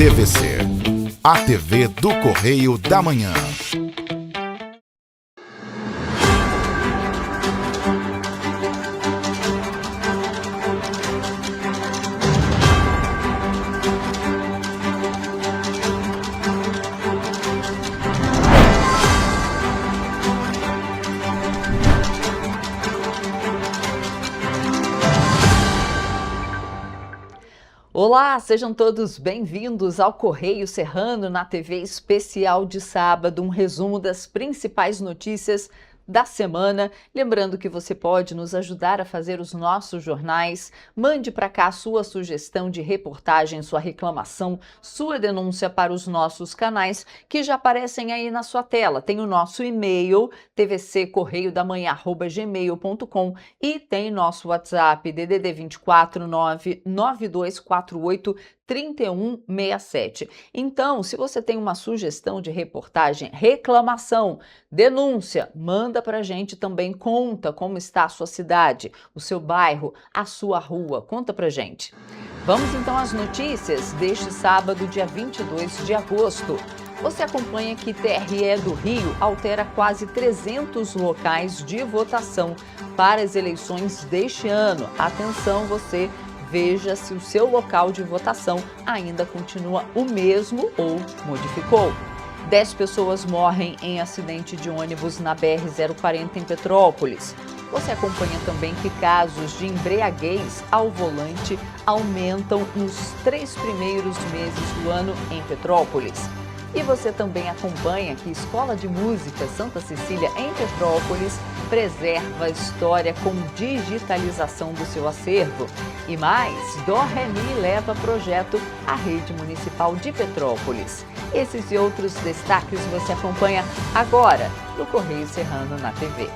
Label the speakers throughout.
Speaker 1: TVC, a TV do Correio da Manhã.
Speaker 2: Olá, sejam todos bem-vindos ao Correio Serrano na TV especial de sábado, um resumo das principais notícias da semana. Lembrando que você pode nos ajudar a fazer os nossos jornais. Mande para cá a sua sugestão de reportagem, sua reclamação, sua denúncia para os nossos canais que já aparecem aí na sua tela. Tem o nosso e-mail, tvccorreiodamanhã@gmail.com, e tem nosso WhatsApp, DDD 24 99248 3167. Então, se você tem uma sugestão de reportagem, reclamação, denúncia, manda para a gente também, conta como está a sua cidade, o seu bairro, a sua rua, conta para a gente. Vamos então às notícias deste sábado, dia 22 de agosto. Você acompanha que TRE do Rio altera quase 300 locais de votação para as eleições deste ano. Atenção, você veja se o seu local de votação ainda continua o mesmo ou modificou. 10 pessoas morrem em acidente de ônibus na BR-040 em Petrópolis. Você acompanha também que casos de embriaguez ao volante aumentam nos 3 primeiros meses do ano em Petrópolis. E você também acompanha que Escola de Música Santa Cecília em Petrópolis preserva a história com digitalização do seu acervo. E mais, Dó Ré Mi leva projeto à rede municipal de Petrópolis. Esses e outros destaques você acompanha agora no Correio Serrano na TV.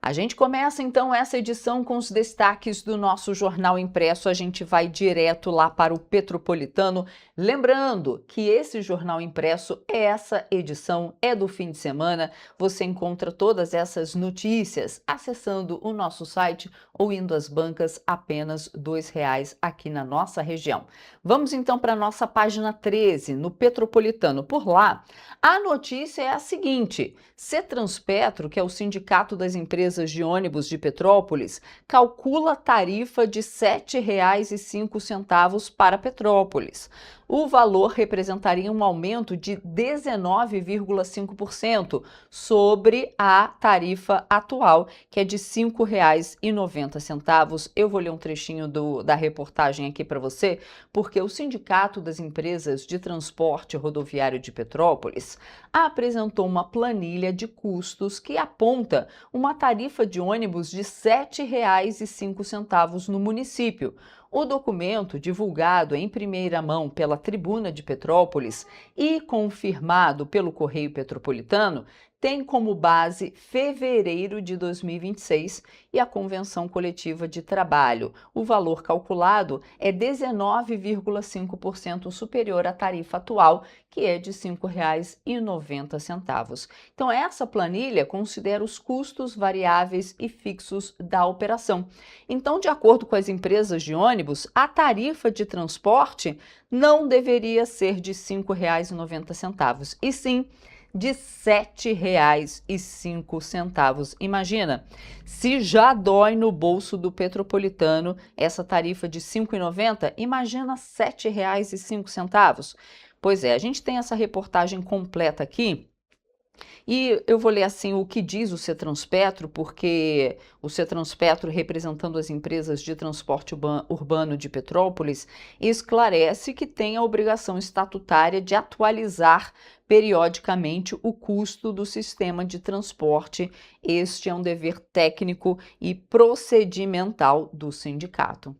Speaker 2: A gente começa então essa edição com os destaques do nosso jornal impresso. A gente vai direto lá para o Petropolitano. Lembrando que esse jornal impresso, essa edição é do fim de semana. Você encontra todas essas notícias acessando o nosso site ou indo às bancas, apenas R$ 2 aqui na nossa região. Vamos então para a nossa página 13, no Petropolitano. Por lá, a notícia é a seguinte: Cetranspetro, que é o Sindicato das Empresas de Ônibus de Petrópolis, calcula tarifa de R$ 7,05 para Petrópolis. O valor representaria um aumento de 19,5% sobre a tarifa atual, que é de R$ 5,90. Eu vou ler um trechinho da reportagem aqui para você, porque o Sindicato das Empresas de Transporte Rodoviário de Petrópolis apresentou uma planilha de custos que aponta uma tarifa de ônibus de R$ 7,05 no município. O documento, divulgado em primeira mão pela Tribuna de Petrópolis e confirmado pelo Correio Petropolitano, tem como base fevereiro de 2026 e a Convenção Coletiva de Trabalho. O valor calculado é 19,5% superior à tarifa atual, que é de R$ 5,90. Então, essa planilha considera os custos variáveis e fixos da operação. Então, de acordo com as empresas de ônibus, a tarifa de transporte não deveria ser de R$ 5,90, e sim de R$ 7,05. Imagina, se já dói no bolso do petropolitano essa tarifa de R$ 5,90, imagina R$ 7,05. Pois é, a gente tem essa reportagem completa aqui. E eu vou ler assim o que diz o Cetranspetro, porque o Cetranspetro, representando as empresas de transporte urbano de Petrópolis, esclarece que tem a obrigação estatutária de atualizar periodicamente o custo do sistema de transporte. Este é um dever técnico e procedimental do sindicato.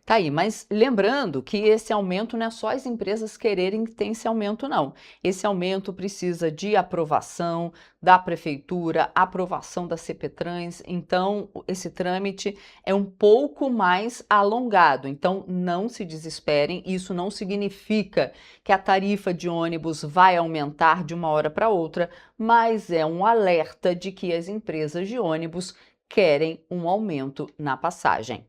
Speaker 2: Tá aí, mas lembrando que esse aumento não é só as empresas quererem que tenha esse aumento, não. Esse aumento precisa de aprovação da Prefeitura, aprovação da CPTrans, então esse trâmite é um pouco mais alongado. Então não se desesperem, isso não significa que a tarifa de ônibus vai aumentar de uma hora para outra, mas é um alerta de que as empresas de ônibus querem um aumento na passagem.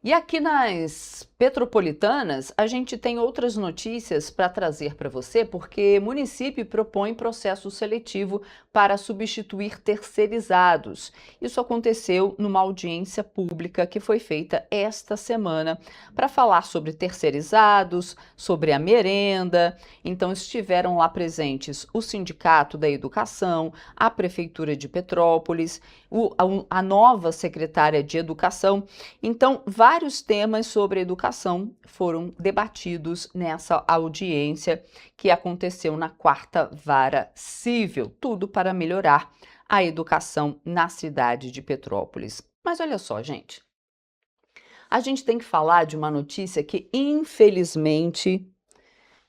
Speaker 2: E aqui nas petropolitanas, a gente tem outras notícias para trazer para você, porque município propõe processo seletivo para substituir terceirizados. Isso aconteceu numa audiência pública que foi feita esta semana para falar sobre terceirizados, sobre a merenda. Então, estiveram lá presentes o Sindicato da Educação, a Prefeitura de Petrópolis, a nova secretária de Educação. Então, vários temas sobre educação foram debatidos nessa audiência que aconteceu na 4ª Vara Civil, tudo para melhorar a educação na cidade de Petrópolis. Mas olha só, gente, a gente tem que falar de uma notícia que, infelizmente,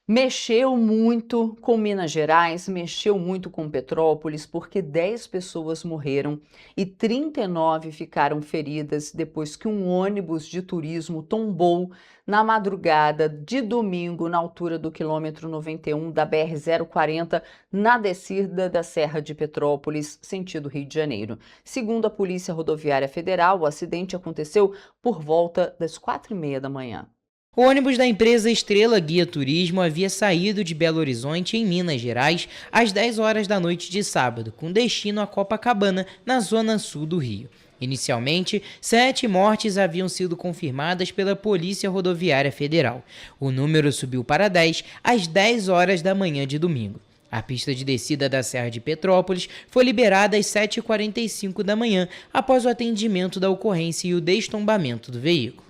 Speaker 2: mexeu muito com Minas Gerais, mexeu muito com Petrópolis, porque 10 pessoas morreram e 39 ficaram feridas depois que um ônibus de turismo tombou na madrugada de domingo, na altura do quilômetro 91 da BR-040, na descida da Serra de Petrópolis, sentido Rio de Janeiro. Segundo a Polícia Rodoviária Federal, o acidente aconteceu por volta das 4h30 da manhã.
Speaker 3: O ônibus da empresa Estrela Guia Turismo havia saído de Belo Horizonte, em Minas Gerais, às 10 horas da noite de sábado, com destino a Copacabana, na zona sul do Rio. Inicialmente, 7 mortes haviam sido confirmadas pela Polícia Rodoviária Federal. O número subiu para 10 às 10 horas da manhã de domingo. A pista de descida da Serra de Petrópolis foi liberada às 7h45 da manhã, após o atendimento da ocorrência e o destombamento do veículo.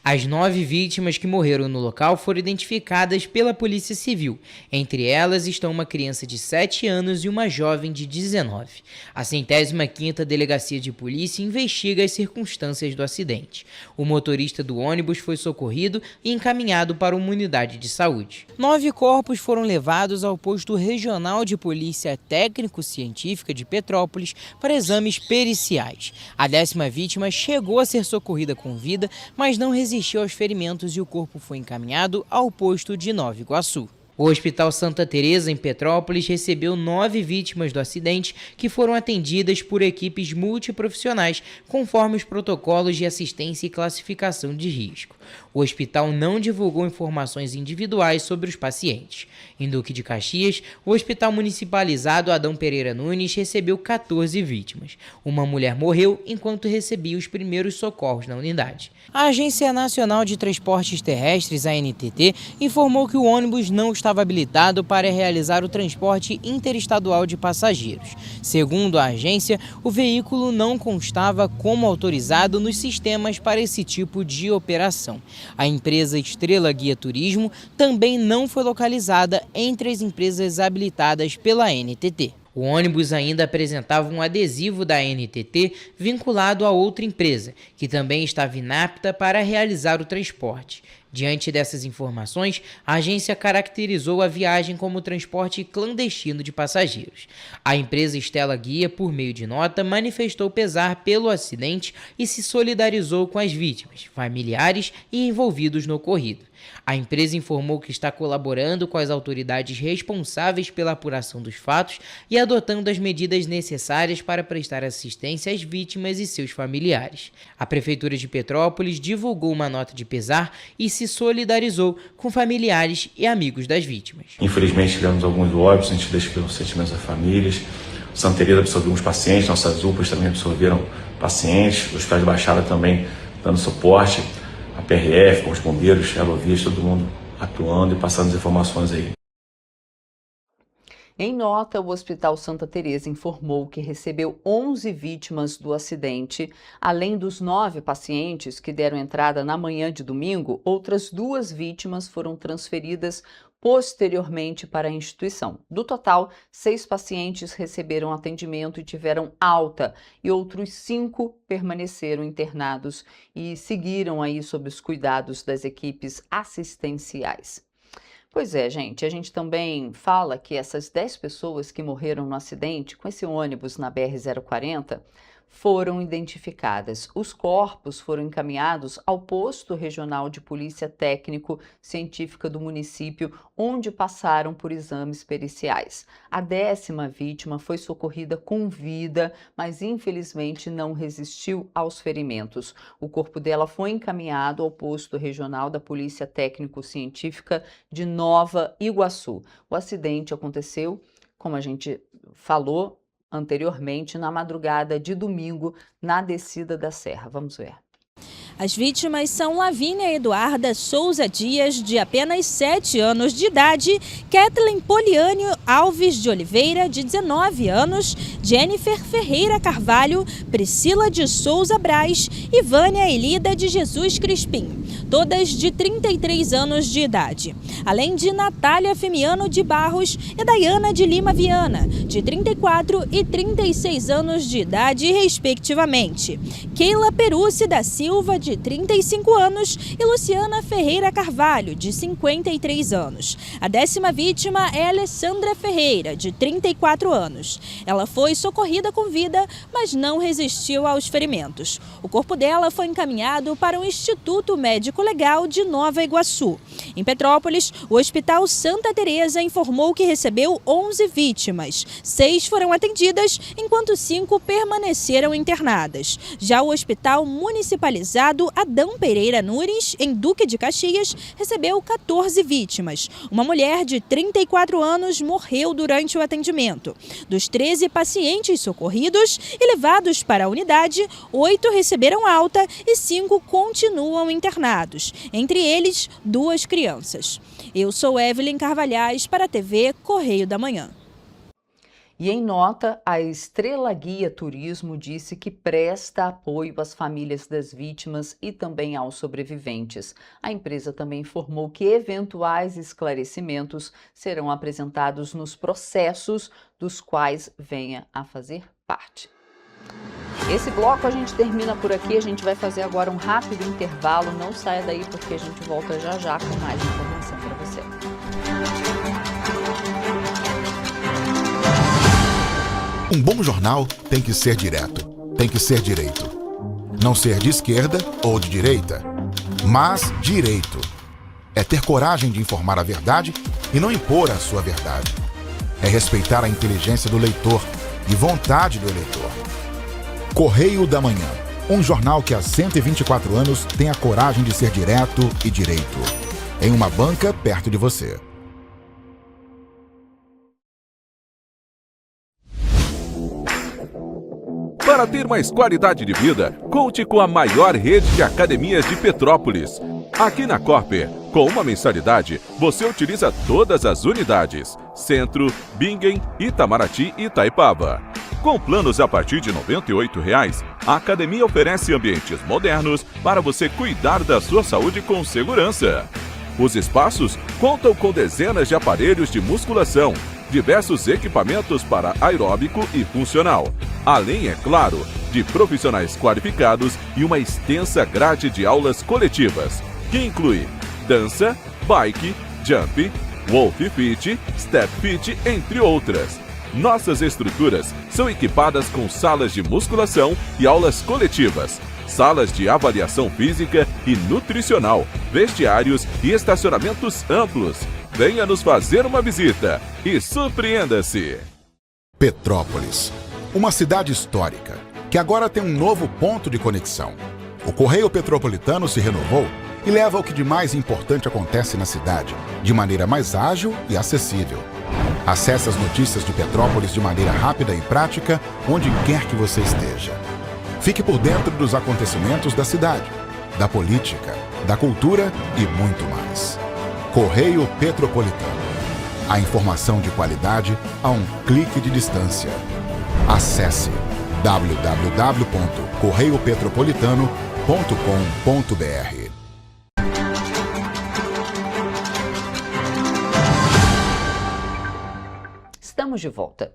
Speaker 3: As 9 vítimas que morreram no local foram identificadas pela Polícia Civil. Entre elas estão uma criança de 7 anos e uma jovem de 19. A 105ª Delegacia de Polícia investiga as circunstâncias do acidente. O motorista do ônibus foi socorrido e encaminhado para uma unidade de saúde. 9 corpos foram levados ao posto regional de polícia técnico-científica de Petrópolis para exames periciais. A 10ª vítima chegou a ser socorrida com vida, mas não resistiu aos ferimentos e o corpo foi encaminhado ao posto de Nova Iguaçu. O Hospital Santa Teresa, em Petrópolis, recebeu 9 vítimas do acidente que foram atendidas por equipes multiprofissionais, conforme os protocolos de assistência e classificação de risco. O hospital não divulgou informações individuais sobre os pacientes. Em Duque de Caxias, o Hospital Municipalizado Adão Pereira Nunes recebeu 14 vítimas. Uma mulher morreu enquanto recebia os primeiros socorros na unidade. A Agência Nacional de Transportes Terrestres, a ANTT, informou que o ônibus não estava habilitado para realizar o transporte interestadual de passageiros. Segundo a agência, o veículo não constava como autorizado nos sistemas para esse tipo de operação. A empresa Estrela Guia Turismo também não foi localizada entre as empresas habilitadas pela ANTT. O ônibus ainda apresentava um adesivo da ANTT vinculado a outra empresa, que também estava inapta para realizar o transporte. Diante dessas informações, a agência caracterizou a viagem como transporte clandestino de passageiros. A empresa Estrela Guia, por meio de nota, manifestou pesar pelo acidente e se solidarizou com as vítimas, familiares e envolvidos no ocorrido. A empresa informou que está colaborando com as autoridades responsáveis pela apuração dos fatos e adotando as medidas necessárias para prestar assistência às vítimas e seus familiares. A Prefeitura de Petrópolis divulgou uma nota de pesar e se solidarizou com familiares e amigos das vítimas.
Speaker 4: Infelizmente tivemos alguns óbitos, a gente deixa pelos sentimentos das famílias. O Santa Teresa absorveu uns pacientes, nossas UPAs também absorveram pacientes, os hospitais de Baixada também dando suporte. A PRF, com os bombeiros, a Lovias, todo mundo atuando e passando as informações aí.
Speaker 2: Em nota, o Hospital Santa Teresa informou que recebeu 11 vítimas do acidente. Além dos 9 pacientes que deram entrada na manhã de domingo, outras 2 vítimas foram transferidas posteriormente para a instituição. Do total, 6 pacientes receberam atendimento e tiveram alta, e outros 5 permaneceram internados e seguiram aí sob os cuidados das equipes assistenciais. Pois é, gente, a gente também fala que essas 10 pessoas que morreram no acidente com esse ônibus na BR-040 foram identificadas. Os corpos foram encaminhados ao posto regional de polícia técnico-científica do município, onde passaram por exames periciais. A 10ª vítima foi socorrida com vida, mas infelizmente não resistiu aos ferimentos. O corpo dela foi encaminhado ao posto regional da polícia técnico-científica de Nova Iguaçu. O acidente aconteceu, como a gente falou anteriormente, na madrugada de domingo, na descida da serra. Vamos ver.
Speaker 5: As vítimas são Lavínia Eduarda Souza Dias, de apenas 7 anos de idade, Kathleen Poliane Alves de Oliveira, de 19 anos, Jennifer Ferreira Carvalho, Priscila de Souza Braz e Vânia Elida de Jesus Crispim, todas de 33 anos de idade. Além de Natália Femiano de Barros e Dayana de Lima Viana, de 34 e 36 anos de idade, respectivamente. Keila Perucci da Silva, de 35 anos, e Luciana Ferreira Carvalho, de 53 anos. A 10ª vítima é Alessandra Ferreira, de 34 anos. Ela foi socorrida com vida, mas não resistiu aos ferimentos. O corpo dela foi encaminhado para o Instituto Médico Legal de Nova Iguaçu. Em Petrópolis, o Hospital Santa Teresa informou que recebeu 11 vítimas. 6 foram atendidas, enquanto 5 permaneceram internadas. Já o Hospital Municipalizado Adão Pereira Nunes, em Duque de Caxias, recebeu 14 vítimas. Uma mulher de 34 anos morreu durante o atendimento. Dos 13 pacientes socorridos e levados para a unidade, 8 receberam alta e 5 continuam internados, entre eles 2 crianças. Eu sou Evelyn Carvalhais para a TV Correio da Manhã.
Speaker 2: E em nota, a Estrela Guia Turismo disse que presta apoio às famílias das vítimas e também aos sobreviventes. A empresa também informou que eventuais esclarecimentos serão apresentados nos processos dos quais venha a fazer parte. Esse bloco a gente termina por aqui, a gente vai fazer agora um rápido intervalo, não saia daí porque a gente volta já já com mais informação para você.
Speaker 1: Um bom jornal tem que ser direto, tem que ser direito. Não ser de esquerda ou de direita, mas direito. É ter coragem de informar a verdade e não impor a sua verdade. É respeitar a inteligência do leitor e vontade do eleitor. Correio da Manhã, um jornal que há 124 anos tem a coragem de ser direto e direito. Em uma banca perto de você.
Speaker 6: Para ter mais qualidade de vida, conte com a maior rede de academias de Petrópolis. Aqui na Corper, com uma mensalidade, você utiliza todas as unidades: Centro, Bingen, Itamaraty e Itaipava. Com planos a partir de R$ 98,00, a academia oferece ambientes modernos para você cuidar da sua saúde com segurança. Os espaços contam com dezenas de aparelhos de musculação, diversos equipamentos para aeróbico e funcional, além, é claro, de profissionais qualificados e uma extensa grade de aulas coletivas, que inclui dança, bike, jump, wolf fit, step fit, entre outras. Nossas estruturas são equipadas com salas de musculação e aulas coletivas, salas de avaliação física e nutricional, vestiários e estacionamentos amplos. Venha nos fazer uma visita e surpreenda-se!
Speaker 1: Petrópolis, uma cidade histórica, que agora tem um novo ponto de conexão. O Correio Petropolitano se renovou e leva o que de mais importante acontece na cidade, de maneira mais ágil e acessível. Acesse as notícias de Petrópolis de maneira rápida e prática, onde quer que você esteja. Fique por dentro dos acontecimentos da cidade, da política, da cultura e muito mais. Correio Petropolitano. A informação de qualidade a um clique de distância. Acesse www.correiopetropolitano.com.br.
Speaker 2: Estamos de volta.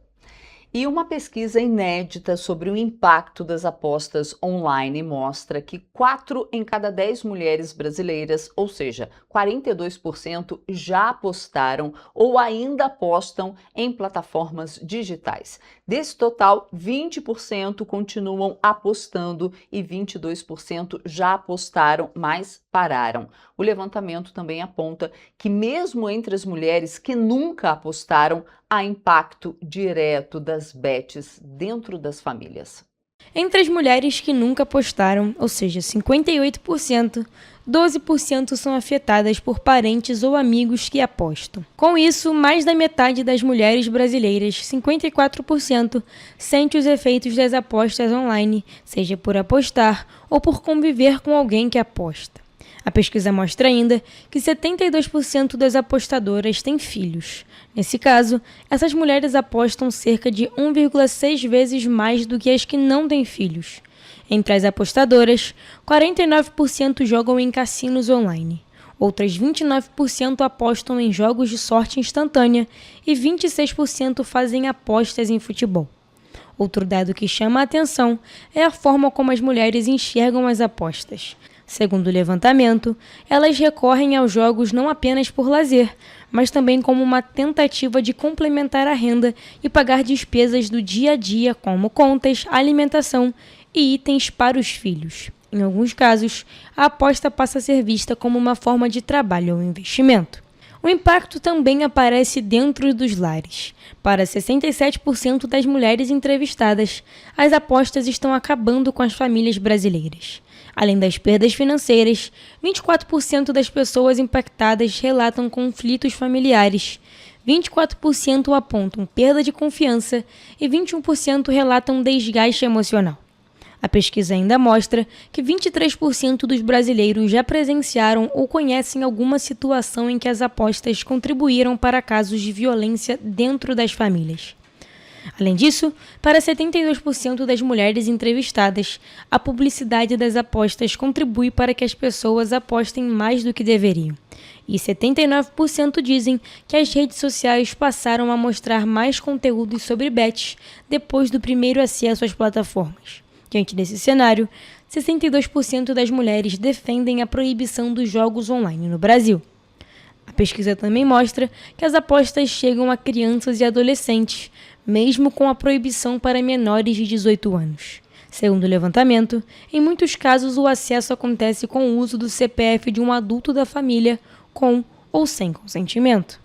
Speaker 2: E uma pesquisa inédita sobre o impacto das apostas online mostra que 4 em cada 10 mulheres brasileiras, ou seja, 42%, já apostaram ou ainda apostam em plataformas digitais. Desse total, 20% continuam apostando e 22% já apostaram, mas pararam. O levantamento também aponta que mesmo entre as mulheres que nunca apostaram, há impacto direto das bets dentro das famílias.
Speaker 7: Entre as mulheres que nunca apostaram, ou seja, 58%, 12% são afetadas por parentes ou amigos que apostam. Com isso, mais da metade das mulheres brasileiras, 54%, sente os efeitos das apostas online, seja por apostar ou por conviver com alguém que aposta. A pesquisa mostra ainda que 72% das apostadoras têm filhos. Nesse caso, essas mulheres apostam cerca de 1,6 vezes mais do que as que não têm filhos. Entre as apostadoras, 49% jogam em cassinos online. Outras 29% apostam em jogos de sorte instantânea e 26% fazem apostas em futebol. Outro dado que chama a atenção é a forma como as mulheres enxergam as apostas. Segundo o levantamento, elas recorrem aos jogos não apenas por lazer, mas também como uma tentativa de complementar a renda e pagar despesas do dia a dia, como contas, alimentação e itens para os filhos. Em alguns casos, a aposta passa a ser vista como uma forma de trabalho ou investimento. O impacto também aparece dentro dos lares. Para 67% das mulheres entrevistadas, as apostas estão acabando com as famílias brasileiras. Além das perdas financeiras, 24% das pessoas impactadas relatam conflitos familiares, 24% apontam perda de confiança e 21% relatam desgaste emocional. A pesquisa ainda mostra que 23% dos brasileiros já presenciaram ou conhecem alguma situação em que as apostas contribuíram para casos de violência dentro das famílias. Além disso, para 72% das mulheres entrevistadas, a publicidade das apostas contribui para que as pessoas apostem mais do que deveriam. E 79% dizem que as redes sociais passaram a mostrar mais conteúdos sobre bets depois do primeiro acesso às plataformas. Diante desse cenário, 62% das mulheres defendem a proibição dos jogos online no Brasil. A pesquisa também mostra que as apostas chegam a crianças e adolescentes, mesmo com a proibição para menores de 18 anos. Segundo o levantamento, em muitos casos o acesso acontece com o uso do CPF de um adulto da família, com ou sem consentimento.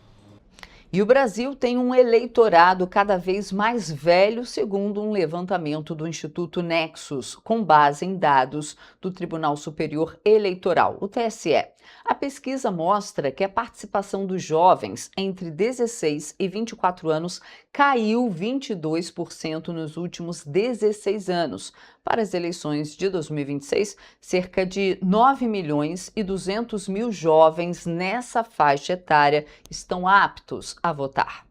Speaker 2: E o Brasil tem um eleitorado cada vez mais velho, segundo um levantamento do Instituto Nexus, com base em dados do Tribunal Superior Eleitoral, o TSE. A pesquisa mostra que a participação dos jovens entre 16 e 24 anos caiu 22% nos últimos 16 anos. Para as eleições de 2026, cerca de 9.200.000 jovens nessa faixa etária estão aptos a votar.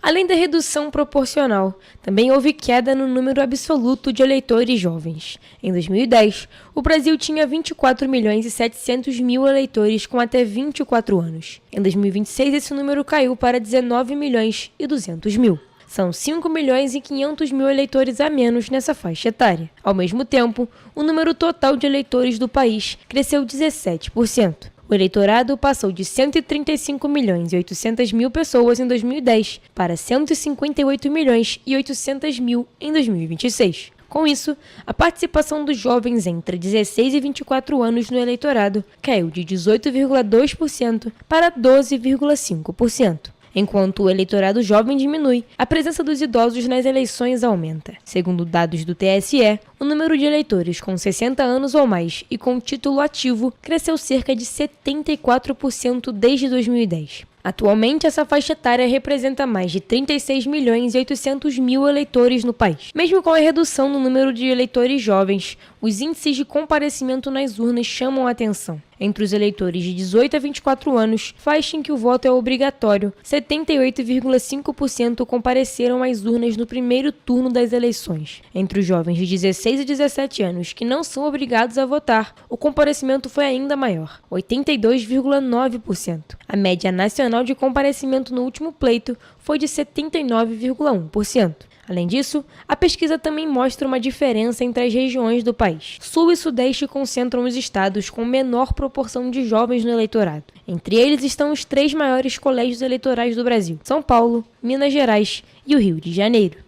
Speaker 7: Além da redução proporcional, também houve queda no número absoluto de eleitores jovens. Em 2010, o Brasil tinha 24.700.000 eleitores com até 24 anos. Em 2026, esse número caiu para 19.200.000. São 5.500.000 eleitores a menos nessa faixa etária. Ao mesmo tempo, o número total de eleitores do país cresceu 17%. O eleitorado passou de 135.800.000 pessoas em 2010 para 158.800.000 em 2026. Com isso, a participação dos jovens entre 16 e 24 anos no eleitorado caiu de 18,2% para 12,5%. Enquanto o eleitorado jovem diminui, a presença dos idosos nas eleições aumenta. Segundo dados do TSE, o número de eleitores com 60 anos ou mais e com título ativo cresceu cerca de 74% desde 2010. Atualmente, essa faixa etária representa mais de 36.800.000 eleitores no país. Mesmo com a redução no número de eleitores jovens, os índices de comparecimento nas urnas chamam a atenção. Entre os eleitores de 18 a 24 anos, faixa em que o voto é obrigatório, 78,5% compareceram às urnas no primeiro turno das eleições. Entre os jovens de 16 a 17 anos que não são obrigados a votar, o comparecimento foi ainda maior, 82,9%. A média nacional de comparecimento no último pleito foi de 79,1%. Além disso, a pesquisa também mostra uma diferença entre as regiões do país. Sul e Sudeste concentram os estados com menor proporção de jovens no eleitorado. Entre eles estão os 3 maiores colégios eleitorais do Brasil: São Paulo, Minas Gerais e o Rio de Janeiro.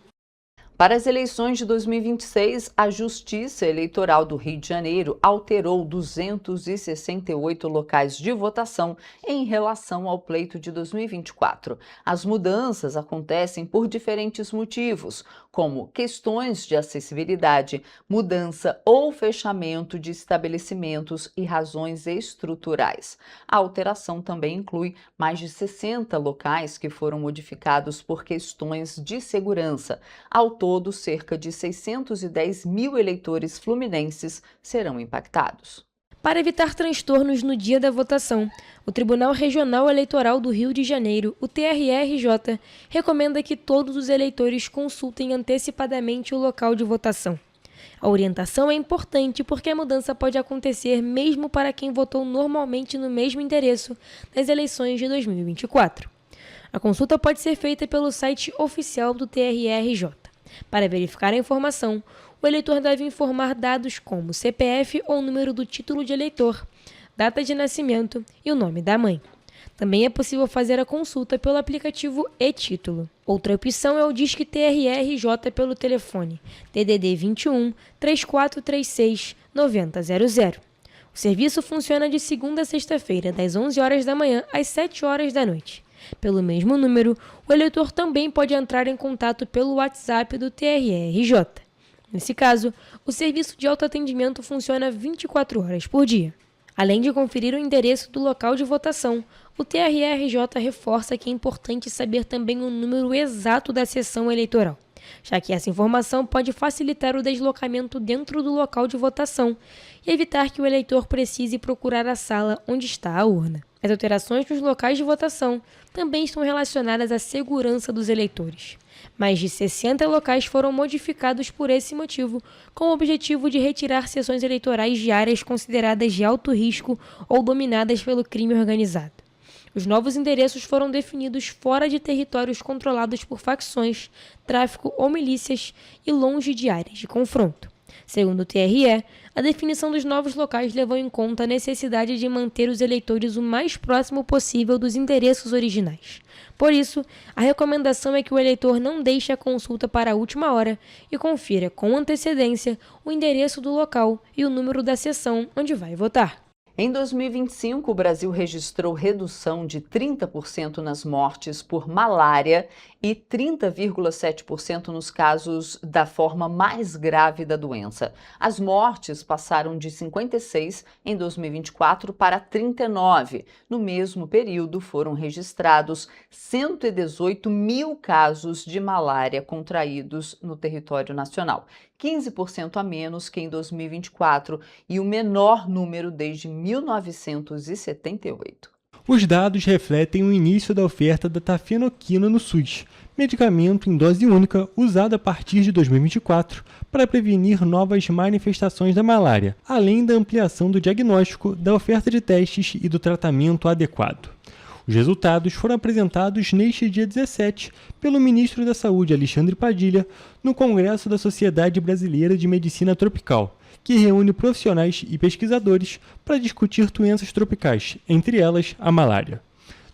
Speaker 2: Para as eleições de 2026, a Justiça Eleitoral do Rio de Janeiro alterou 268 locais de votação em relação ao pleito de 2024. As mudanças acontecem por diferentes motivos, como questões de acessibilidade, mudança ou fechamento de estabelecimentos e razões estruturais. A alteração também inclui mais de 60 locais que foram modificados por questões de segurança. Ao todo, cerca de 610 mil eleitores fluminenses serão impactados.
Speaker 7: Para evitar transtornos no dia da votação, o Tribunal Regional Eleitoral do Rio de Janeiro, o TRE-RJ, recomenda que todos os eleitores consultem antecipadamente o local de votação. A orientação é importante porque a mudança pode acontecer mesmo para quem votou normalmente no mesmo endereço nas eleições de 2024. A consulta pode ser feita pelo site oficial do TRE-RJ. Para verificar a informação, o eleitor deve informar dados como CPF ou número do título de eleitor, data de nascimento e o nome da mãe. Também é possível fazer a consulta pelo aplicativo e-Título. Outra opção é o Disque TRE-RJ pelo telefone DDD 21 3436 9000. O serviço funciona de segunda a sexta-feira, das 11 horas da manhã às 7 horas da noite. Pelo mesmo número, o eleitor também pode entrar em contato pelo WhatsApp do TRE-RJ. Nesse caso, o serviço de autoatendimento funciona 24 horas por dia. Além de conferir o endereço do local de votação, o TRE-RJ reforça que é importante saber também o número exato da sessão eleitoral, já que essa informação pode facilitar o deslocamento dentro do local de votação e evitar que o eleitor precise procurar a sala onde está a urna. As alterações nos locais de votação também estão relacionadas à segurança dos eleitores. Mais de 60 locais foram modificados por esse motivo, com o objetivo de retirar sessões eleitorais de áreas consideradas de alto risco ou dominadas pelo crime organizado. Os novos endereços foram definidos fora de territórios controlados por facções, tráfico ou milícias e longe de áreas de confronto. Segundo o TRE, a definição dos novos locais levou em conta a necessidade de manter os eleitores o mais próximo possível dos endereços originais. Por isso, a recomendação é que o eleitor não deixe a consulta para a última hora e confira com antecedência o endereço do local e o número da sessão onde vai votar.
Speaker 2: Em 2025, o Brasil registrou redução de 30% nas mortes por malária e 30,7% nos casos da forma mais grave da doença. As mortes passaram de 56 em 2024 para 39. No mesmo período, foram registrados 118 mil casos de malária contraídos no território nacional, 15% a menos que em 2024 e o menor número desde 1978.
Speaker 8: Os dados refletem o início da oferta da tafenoquina no SUS, medicamento em dose única usado a partir de 2024 para prevenir novas manifestações da malária, além da ampliação do diagnóstico, da oferta de testes e do tratamento adequado. Os resultados foram apresentados neste dia 17 pelo ministro da Saúde, Alexandre Padilha, no Congresso da Sociedade Brasileira de Medicina Tropical, que reúne profissionais e pesquisadores para discutir doenças tropicais, entre elas a malária.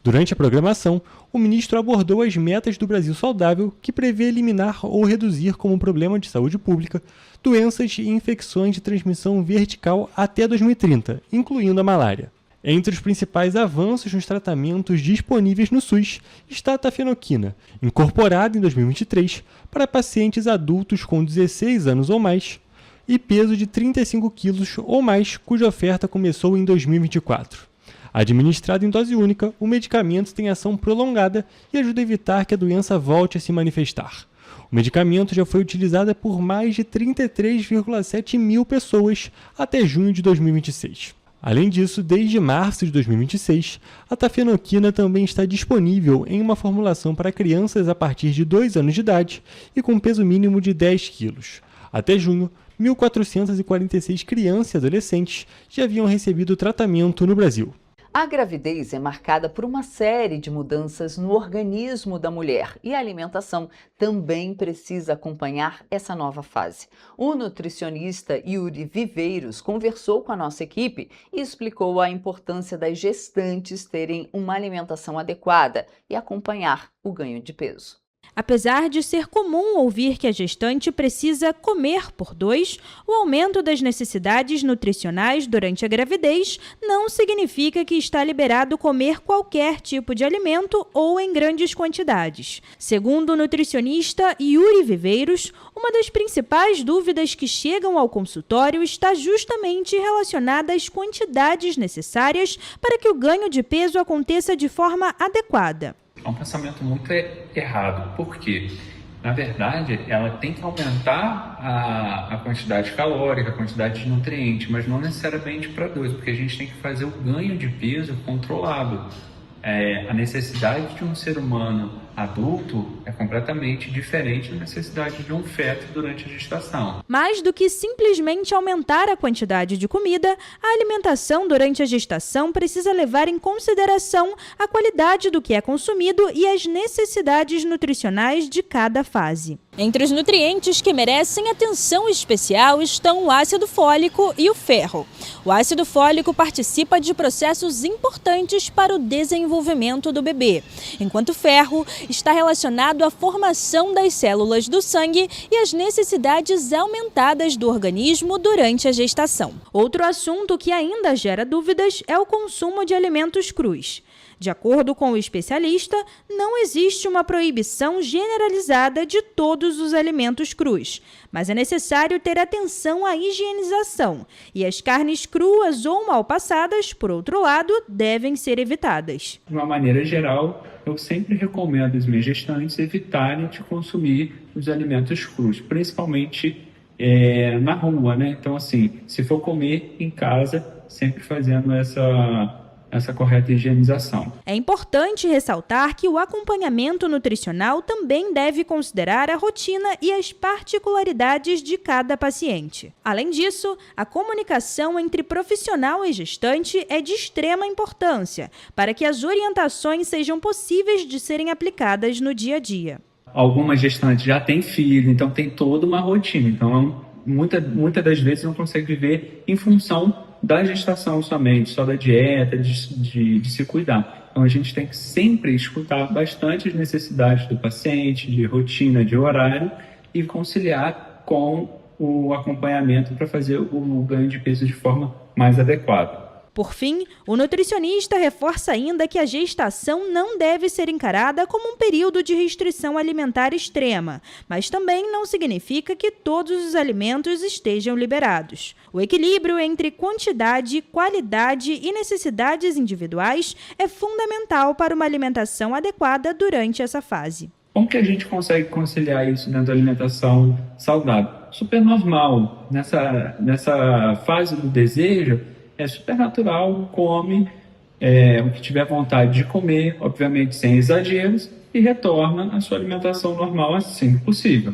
Speaker 8: Durante a programação, o ministro abordou as metas do Brasil Saudável, que prevê eliminar ou reduzir como problema de saúde pública doenças e infecções de transmissão vertical até 2030, incluindo a malária. Entre os principais avanços nos tratamentos disponíveis no SUS está a tafenoquina, incorporada em 2023 para pacientes adultos com 16 anos ou mais e peso de 35 quilos ou mais, cuja oferta começou em 2024. Administrado em dose única, o medicamento tem ação prolongada e ajuda a evitar que a doença volte a se manifestar. O medicamento já foi utilizado por mais de 33,7 mil pessoas até junho de 2026. Além disso, desde março de 2026, a tafenoquina também está disponível em uma formulação para crianças a partir de 2 anos de idade e com peso mínimo de 10 quilos. Até junho, 1.446 crianças e adolescentes já haviam recebido tratamento no Brasil.
Speaker 2: A gravidez é marcada por uma série de mudanças no organismo da mulher e a alimentação também precisa acompanhar essa nova fase. O nutricionista Yuri Viveiros conversou com a nossa equipe e explicou a importância das gestantes terem uma alimentação adequada e acompanhar o ganho de peso.
Speaker 5: Apesar de ser comum ouvir que a gestante precisa comer por 2, o aumento das necessidades nutricionais durante a gravidez não significa que está liberado comer qualquer tipo de alimento ou em grandes quantidades. Segundo o nutricionista Yuri Viveiros, uma das principais dúvidas que chegam ao consultório está justamente relacionada às quantidades necessárias para que o ganho de peso aconteça de forma adequada.
Speaker 9: É um pensamento muito errado. Por quê? Na verdade, ela tem que aumentar a quantidade calórica, a quantidade de nutrientes, mas não necessariamente para 2, porque a gente tem que fazer o ganho de peso controlado. A necessidade de um ser humano adulto é completamente diferente da necessidade de um feto durante a gestação.
Speaker 5: Mais do que simplesmente aumentar a quantidade de comida, a alimentação durante a gestação precisa levar em consideração a qualidade do que é consumido e as necessidades nutricionais de cada fase. Entre os nutrientes que merecem atenção especial estão o ácido fólico e o ferro. O ácido fólico participa de processos importantes para o desenvolvimento do bebê, enquanto o ferro está relacionado à formação das células do sangue e às necessidades aumentadas do organismo durante a gestação. Outro assunto que ainda gera dúvidas é o consumo de alimentos crus. De acordo com o especialista, não existe uma proibição generalizada de todos os alimentos crus, mas é necessário ter atenção à higienização, e as carnes cruas ou mal passadas, por outro lado, devem ser evitadas.
Speaker 9: De uma maneira geral, eu sempre recomendo às minhas gestantes evitarem de consumir os alimentos crus, principalmente na rua, né? Então, assim, se for comer em casa, sempre fazendo essa correta higienização.
Speaker 5: É importante ressaltar que o acompanhamento nutricional também deve considerar a rotina e as particularidades de cada paciente. Além disso, a comunicação entre profissional e gestante é de extrema importância para que as orientações sejam possíveis de serem aplicadas no dia a dia.
Speaker 9: Algumas gestantes já têm filho, então tem toda uma rotina. Então, muitas das vezes não consegue viver em função da gestação somente, só da dieta, de se cuidar. Então a gente tem que sempre escutar bastante as necessidades do paciente, de rotina, de horário e conciliar com o acompanhamento para fazer o ganho de peso de forma mais adequada.
Speaker 5: Por fim, o nutricionista reforça ainda que a gestação não deve ser encarada como um período de restrição alimentar extrema, mas também não significa que todos os alimentos estejam liberados. O equilíbrio entre quantidade, qualidade e necessidades individuais é fundamental para uma alimentação adequada durante essa fase.
Speaker 9: Como que a gente consegue conciliar isso dentro da alimentação saudável? Super normal. Nessa fase do desejo, é super natural, come o que tiver vontade de comer, obviamente sem exageros, e retorna à sua alimentação normal assim que possível.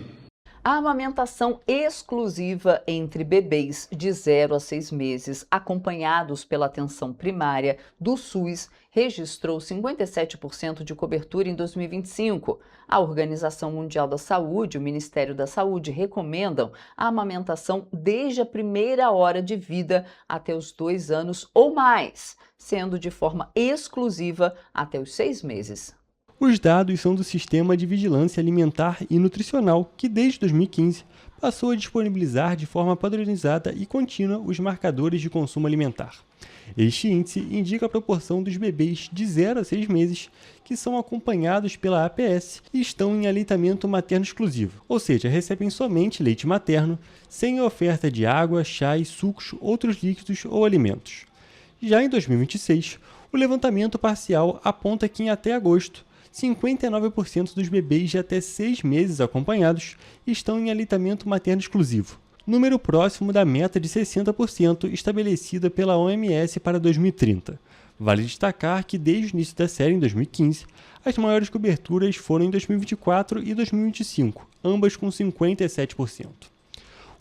Speaker 2: A amamentação exclusiva entre bebês de 0 a 6 meses, acompanhados pela atenção primária do SUS, registrou 57% de cobertura em 2025. A Organização Mundial da Saúde e o Ministério da Saúde recomendam a amamentação desde a primeira hora de vida até os 2 anos ou mais, sendo de forma exclusiva até os 6 meses.
Speaker 8: Os dados são do Sistema de Vigilância Alimentar e Nutricional, que desde 2015 passou a disponibilizar de forma padronizada e contínua os marcadores de consumo alimentar. Este índice indica a proporção dos bebês de 0 a 6 meses que são acompanhados pela APS e estão em aleitamento materno exclusivo, ou seja, recebem somente leite materno, sem a oferta de água, chás, sucos, outros líquidos ou alimentos. Já em 2026, o levantamento parcial aponta que em até agosto, 59% dos bebês de até 6 meses acompanhados estão em aleitamento materno exclusivo, número próximo da meta de 60% estabelecida pela OMS para 2030. Vale destacar que desde o início da série, em 2015, as maiores coberturas foram em 2024 e 2025, ambas com 57%.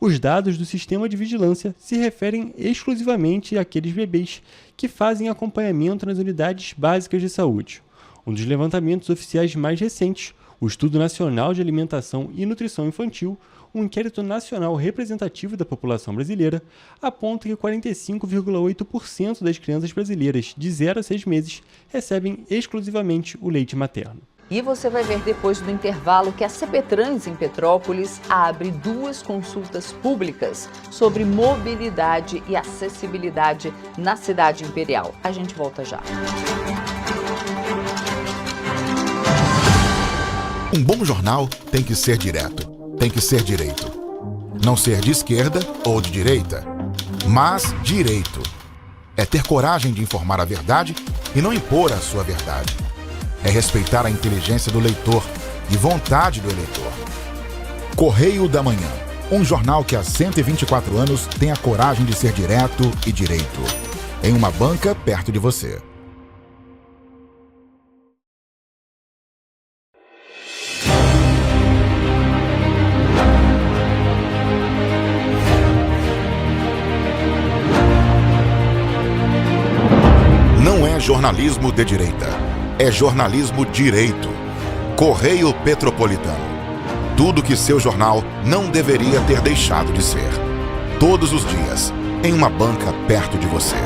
Speaker 8: Os dados do sistema de vigilância se referem exclusivamente àqueles bebês que fazem acompanhamento nas unidades básicas de saúde. Um dos levantamentos oficiais mais recentes, o Estudo Nacional de Alimentação e Nutrição Infantil, um inquérito nacional representativo da população brasileira, aponta que 45,8% das crianças brasileiras de 0 a 6 meses recebem exclusivamente o leite materno.
Speaker 2: E você vai ver depois do intervalo que a CPTrans em Petrópolis abre 2 consultas públicas sobre mobilidade e acessibilidade na cidade imperial. A gente volta já.
Speaker 1: Um bom jornal tem que ser direto, tem que ser direito. Não ser de esquerda ou de direita, mas direito. É ter coragem de informar a verdade e não impor a sua verdade. É respeitar a inteligência do leitor e vontade do eleitor. Correio da Manhã, um jornal que há 124 anos tem a coragem de ser direto e direito. Em uma banca perto de você. Não é jornalismo de direita. É jornalismo direito. Correio Petropolitano. Tudo que seu jornal não deveria ter deixado de ser. Todos os dias, em uma banca perto de você.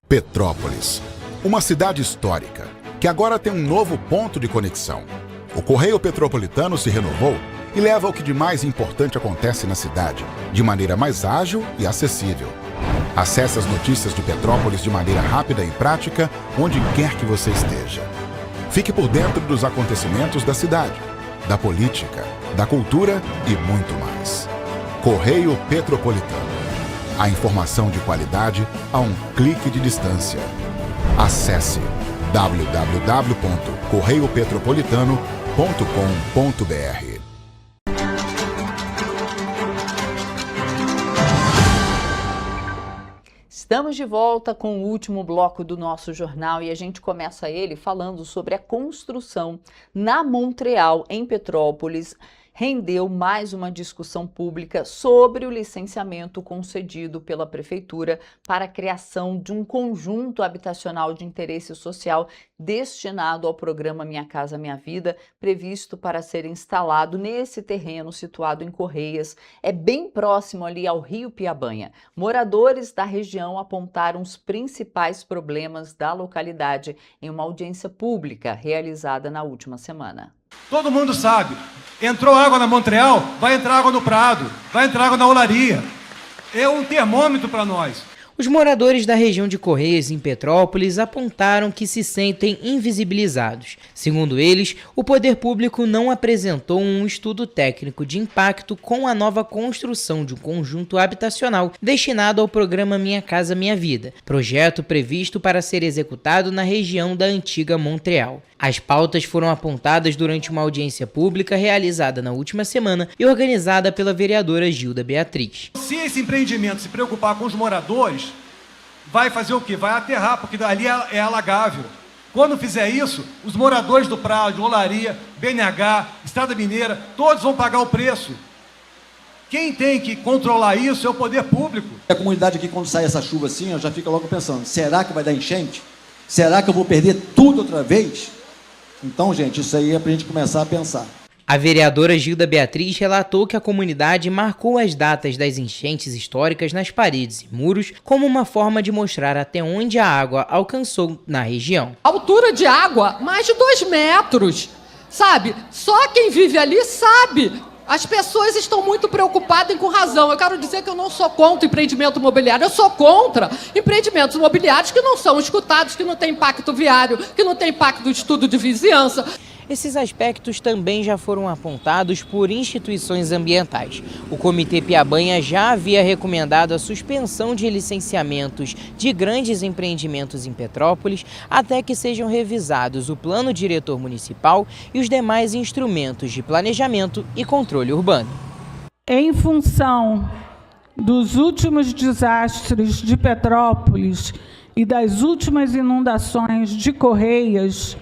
Speaker 1: Petrópolis, uma cidade histórica, que agora tem um novo ponto de conexão. O Correio Petropolitano se renovou e leva o que de mais importante acontece na cidade, de maneira mais ágil e acessível. Acesse as notícias de Petrópolis de maneira rápida e prática, onde quer que você esteja. Fique por dentro dos acontecimentos da cidade, da política, da cultura e muito mais. Correio Petropolitano. A informação de qualidade a um clique de distância. Acesse www.correiopetropolitano.com.br.
Speaker 2: Estamos de volta com o último bloco do nosso jornal e a gente começa ele falando sobre a construção na Montreal, em Petrópolis. Rendeu mais uma discussão pública sobre o licenciamento concedido pela Prefeitura para a criação de um conjunto habitacional de interesse social destinado ao programa Minha Casa Minha Vida, previsto para ser instalado nesse terreno situado em Correias. É bem próximo ali ao Rio Piabanha. Moradores da região apontaram os principais problemas da localidade em uma audiência pública realizada na última semana.
Speaker 10: Todo mundo sabe, entrou água na Montreal, vai entrar água no Prado, vai entrar água na Olaria. É um termômetro para nós.
Speaker 3: Os moradores da região de Correias, em Petrópolis, apontaram que se sentem invisibilizados. Segundo eles, o poder público não apresentou um estudo técnico de impacto com a nova construção de um conjunto habitacional destinado ao programa Minha Casa Minha Vida, projeto previsto para ser executado na região da antiga Montreal. As pautas foram apontadas durante uma audiência pública realizada na última semana e organizada pela vereadora Gilda Beatriz.
Speaker 10: Se esse empreendimento se preocupar com os moradores, vai fazer o quê? Vai aterrar, porque ali é alagável. Quando fizer isso, os moradores do Prado, Olaria, BNH, Estrada Mineira, todos vão pagar o preço. Quem tem que controlar isso é o poder público.
Speaker 11: A comunidade aqui, quando sai essa chuva assim, já fica logo pensando, será que vai dar enchente? Será que eu vou perder tudo outra vez? Então, gente, isso aí é para a gente começar a pensar.
Speaker 3: A vereadora Gilda Beatriz relatou que a comunidade marcou as datas das enchentes históricas nas paredes e muros como uma forma de mostrar até onde a água alcançou na região.
Speaker 12: A altura de água, mais de 2 metros, sabe? Só quem vive ali sabe. As pessoas estão muito preocupadas e com razão. Eu quero dizer que eu não sou contra empreendimento imobiliário, eu sou contra empreendimentos imobiliários que não são escutados, que não têm impacto viário, que não têm impacto do estudo de vizinhança.
Speaker 3: Esses aspectos também já foram apontados por instituições ambientais. O Comitê Piabanha já havia recomendado a suspensão de licenciamentos de grandes empreendimentos em Petrópolis até que sejam revisados o Plano Diretor Municipal e os demais instrumentos de planejamento e controle urbano.
Speaker 13: Em função dos últimos desastres de Petrópolis e das últimas inundações de Correias,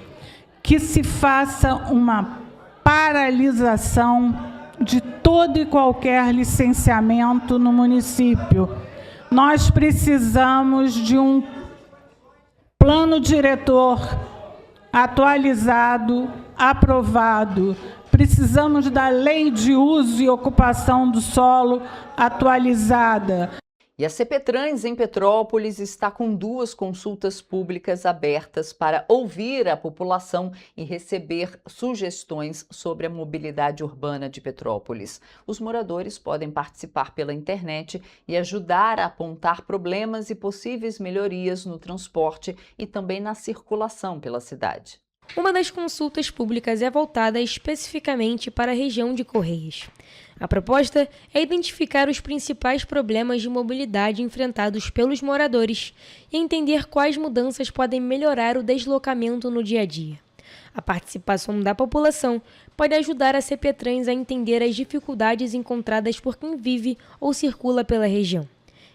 Speaker 13: que se faça uma paralisação de todo e qualquer licenciamento no município. Nós precisamos de um plano diretor atualizado, aprovado. Precisamos da lei de uso e ocupação do solo atualizada.
Speaker 2: E a CPTrans em Petrópolis está com 2 consultas públicas abertas para ouvir a população e receber sugestões sobre a mobilidade urbana de Petrópolis. Os moradores podem participar pela internet e ajudar a apontar problemas e possíveis melhorias no transporte e também na circulação pela cidade.
Speaker 7: Uma das consultas públicas é voltada especificamente para a região de Correias. A proposta é identificar os principais problemas de mobilidade enfrentados pelos moradores e entender quais mudanças podem melhorar o deslocamento no dia a dia. A participação da população pode ajudar a CPTrans a entender as dificuldades encontradas por quem vive ou circula pela região.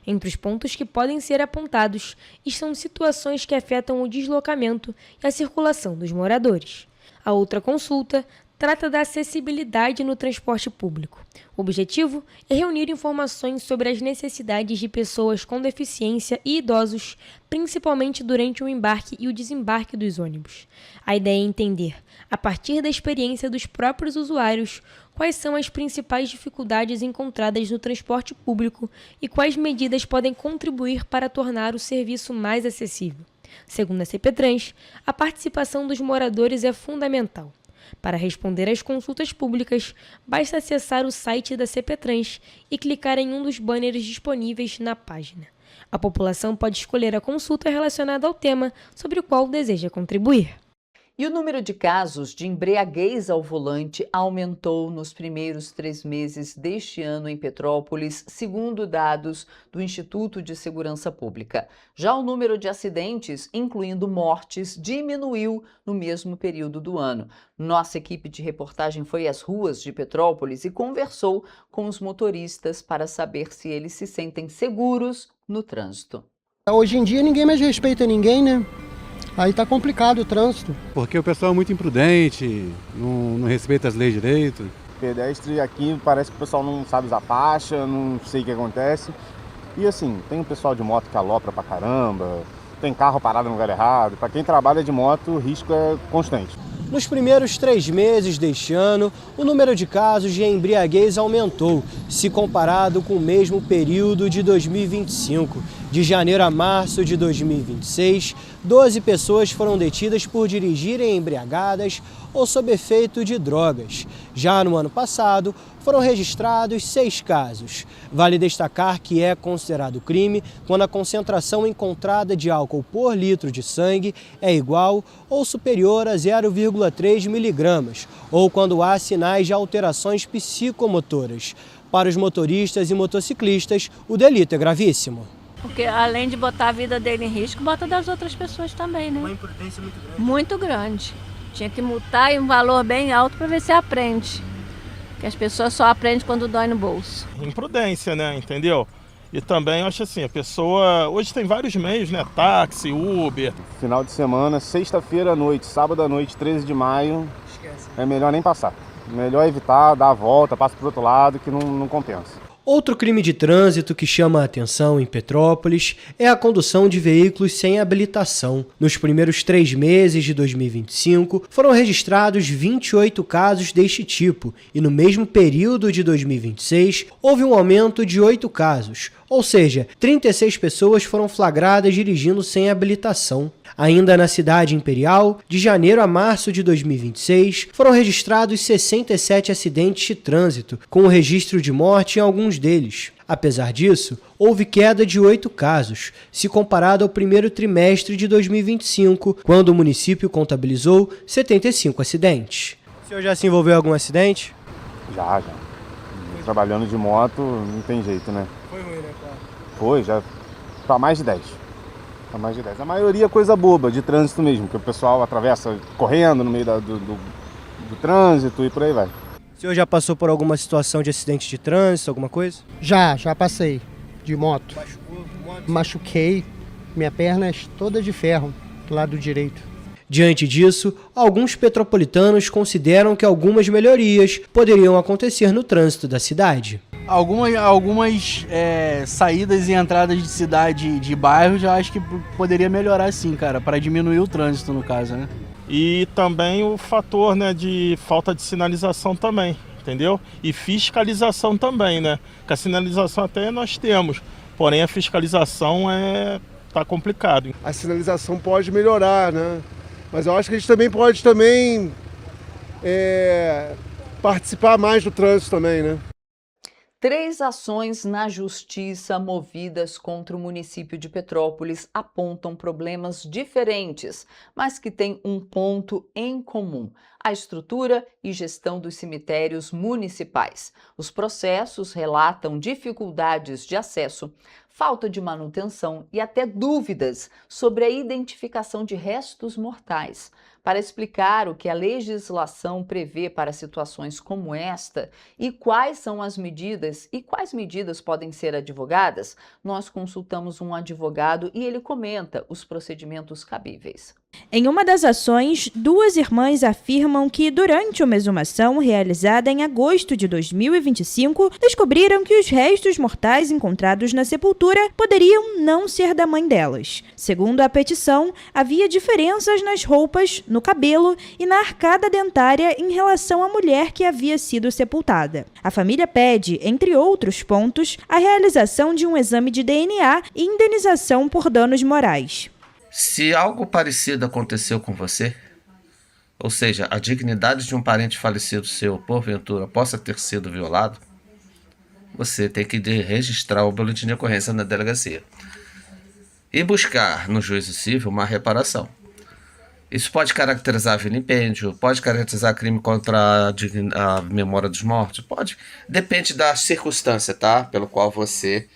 Speaker 7: Entre os pontos que podem ser apontados estão situações que afetam o deslocamento e a circulação dos moradores. A outra consulta trata da acessibilidade no transporte público. O objetivo é reunir informações sobre as necessidades de pessoas com deficiência e idosos, principalmente durante o embarque e o desembarque dos ônibus. A ideia é entender, a partir da experiência dos próprios usuários, quais são as principais dificuldades encontradas no transporte público e quais medidas podem contribuir para tornar o serviço mais acessível. Segundo a CPTrans, a participação dos moradores é fundamental. Para responder às consultas públicas, basta acessar o site da CPTrans e clicar em um dos banners disponíveis na página. A população pode escolher a consulta relacionada ao tema sobre o qual deseja contribuir.
Speaker 2: E o número de casos de embriaguez ao volante aumentou nos primeiros 3 meses deste ano em Petrópolis, segundo dados do Instituto de Segurança Pública. Já o número de acidentes, incluindo mortes, diminuiu no mesmo período do ano. Nossa equipe de reportagem foi às ruas de Petrópolis e conversou com os motoristas para saber se eles se sentem seguros no trânsito.
Speaker 14: Hoje em dia ninguém mais respeita ninguém, né? Aí tá complicado o trânsito.
Speaker 15: Porque o pessoal é muito imprudente, não respeita as leis direito.
Speaker 16: Pedestre aqui parece que o pessoal não sabe usar faixa, não sei o que acontece. E assim, tem um pessoal de moto que alopra pra caramba, tem carro parado no lugar errado. Pra quem trabalha de moto, o risco é constante.
Speaker 14: Nos primeiros 3 meses deste ano, o número de casos de embriaguez aumentou, se comparado com o mesmo período de 2025. De janeiro a março de 2026, 12 pessoas foram detidas por dirigirem embriagadas ou sob efeito de drogas. Já no ano passado, foram registrados 6 casos. Vale destacar que é considerado crime quando a concentração encontrada de álcool por litro de sangue é igual ou superior a 0,3 miligramas, ou quando há sinais de alterações psicomotoras. Para os motoristas e motociclistas, o delito é gravíssimo.
Speaker 17: Porque além de botar a vida dele em risco, bota das outras pessoas também, né?
Speaker 14: Uma imprudência muito grande.
Speaker 17: Muito grande. Tinha que multar em um valor bem alto para ver se aprende. Porque as pessoas só aprendem quando dói no bolso.
Speaker 18: Imprudência, né? Entendeu? E também, eu acho assim, a pessoa... Hoje tem vários meios, né? Táxi, Uber.
Speaker 16: Final de semana, sexta-feira à noite, sábado à noite, 13 de maio, é melhor nem passar. Melhor evitar, dar a volta, passa pro outro lado, que não compensa.
Speaker 14: Outro crime de trânsito que chama a atenção em Petrópolis é a condução de veículos sem habilitação. Nos primeiros 3 meses de 2025, foram registrados 28 casos deste tipo e no mesmo período de 2026, houve um aumento de 8 casos, ou seja, 36 pessoas foram flagradas dirigindo sem habilitação. Ainda na cidade imperial, de janeiro a março de 2026, foram registrados 67 acidentes de trânsito, com o registro de morte em alguns deles. Apesar disso, houve queda de 8 casos, se comparado ao primeiro trimestre de 2025, quando o município contabilizou 75 acidentes. O senhor já se envolveu em algum acidente?
Speaker 16: Já. Trabalhando de moto, não tem jeito, né?
Speaker 14: Foi ruim, né, cara?
Speaker 16: Foi, já tá mais de 10. Tá mais de 10. A maioria é coisa boba, de trânsito mesmo, que o pessoal atravessa correndo no meio do trânsito e por aí vai.
Speaker 14: O senhor já passou por alguma situação de acidente de trânsito, alguma coisa?
Speaker 19: Já passei de moto.
Speaker 14: Machucou?
Speaker 19: Machuquei, minha perna é toda de ferro, do lado direito.
Speaker 14: Diante disso, alguns petropolitanos consideram que algumas melhorias poderiam acontecer no trânsito da cidade.
Speaker 20: Algumas saídas e entradas de cidade, de bairros, eu acho que poderia melhorar sim, cara, para diminuir o trânsito, no caso, né?
Speaker 18: E também o fator, né, de falta de sinalização também, entendeu? E fiscalização também, né? Que a sinalização até nós temos, porém a fiscalização tá complicado.
Speaker 21: A sinalização pode melhorar, né? Mas eu acho que a gente também pode participar mais do trânsito também, né?
Speaker 2: 3 ações na justiça movidas contra o município de Petrópolis apontam problemas diferentes, mas que têm um ponto em comum: a estrutura e gestão dos cemitérios municipais. Os processos relatam dificuldades de acesso, falta de manutenção e até dúvidas sobre a identificação de restos mortais. Para explicar o que a legislação prevê para situações como esta e quais são as medidas e quais medidas podem ser advogadas, nós consultamos um advogado e ele comenta os procedimentos cabíveis.
Speaker 5: Em uma das ações, 2 irmãs afirmam que, durante uma exumação realizada em agosto de 2025, descobriram que os restos mortais encontrados na sepultura poderiam não ser da mãe delas. Segundo a petição, havia diferenças nas roupas, no cabelo e na arcada dentária em relação à mulher que havia sido sepultada. A família pede, entre outros pontos, a realização de um exame de DNA e indenização por danos morais.
Speaker 22: Se algo parecido aconteceu com você, ou seja, a dignidade de um parente falecido seu, porventura, possa ter sido violado, você tem que registrar o boletim de ocorrência na delegacia e buscar no juízo civil uma reparação. Isso pode caracterizar vilipêndio, pode caracterizar crime contra a memória dos mortos, pode. Depende da circunstância, tá? Pelo qual você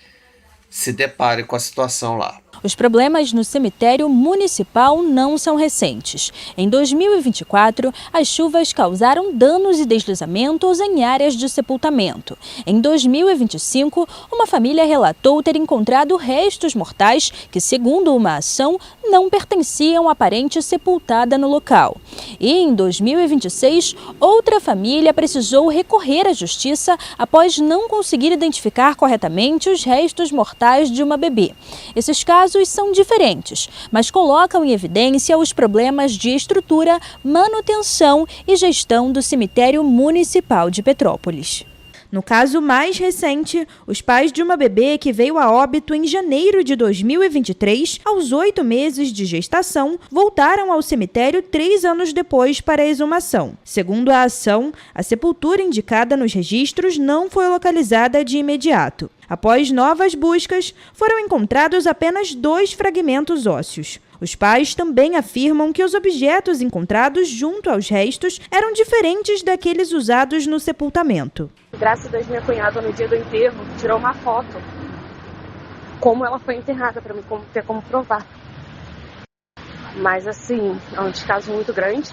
Speaker 22: se depare com a situação lá.
Speaker 5: Os problemas no cemitério municipal não são recentes. Em 2024, as chuvas causaram danos e deslizamentos em áreas de sepultamento. Em 2025, uma família relatou ter encontrado restos mortais que, segundo uma ação, não pertenciam à parente sepultada no local. E em 2026, outra família precisou recorrer à justiça após não conseguir identificar corretamente os restos mortais de uma bebê. Esses casos são diferentes, mas colocam em evidência os problemas de estrutura, manutenção e gestão do cemitério municipal de Petrópolis. No caso mais recente, os pais de uma bebê que veio a óbito em janeiro de 2023, aos 8 meses de gestação, voltaram ao cemitério 3 anos depois para a exumação. Segundo a ação, a sepultura indicada nos registros não foi localizada de imediato. Após novas buscas, foram encontrados apenas 2 fragmentos ósseos. Os pais também afirmam que os objetos encontrados junto aos restos eram diferentes daqueles usados no sepultamento.
Speaker 23: Graças a Deus, minha cunhada, no dia do enterro, tirou uma foto como ela foi enterrada, para mim ter como provar. Mas, assim, é um descaso muito grande,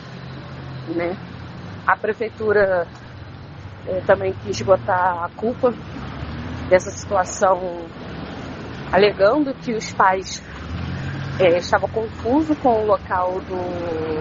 Speaker 23: né? A prefeitura também quis botar a culpa dessa situação, alegando que os pais estavam confusos com o local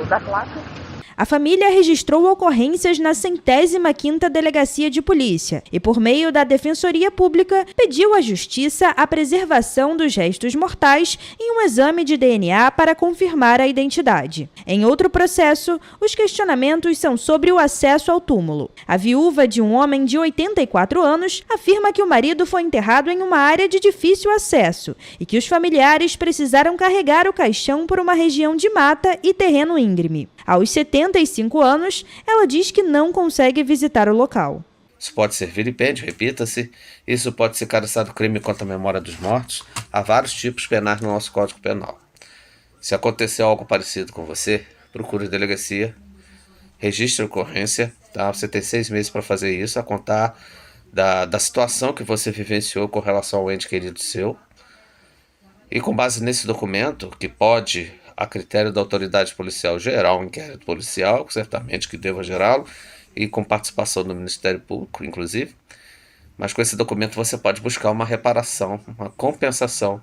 Speaker 23: da placa.
Speaker 5: A família registrou ocorrências na 105ª Delegacia de Polícia e, por meio da Defensoria Pública, pediu à Justiça a preservação dos restos mortais em um exame de DNA para confirmar a identidade. Em outro processo, os questionamentos são sobre o acesso ao túmulo. A viúva de um homem de 84 anos afirma que o marido foi enterrado em uma área de difícil acesso e que os familiares precisaram carregar o caixão por uma região de mata e terreno íngreme. Aos 75 anos, ela diz que não consegue visitar o local.
Speaker 22: Isso pode ser vilipêndio, repita-se. Isso pode ser caracterizado crime contra a memória dos mortos. Há vários tipos penais no nosso Código Penal. Se aconteceu algo parecido com você, procure a delegacia, registre a ocorrência. Tá? Você tem 6 meses para fazer isso, a contar da situação que você vivenciou com relação ao ente querido seu. E com base nesse documento, que pode, a critério da autoridade policial, gerar um inquérito policial, certamente que deva gerá-lo, e com participação do Ministério Público, inclusive. Mas com esse documento você pode buscar uma reparação, uma compensação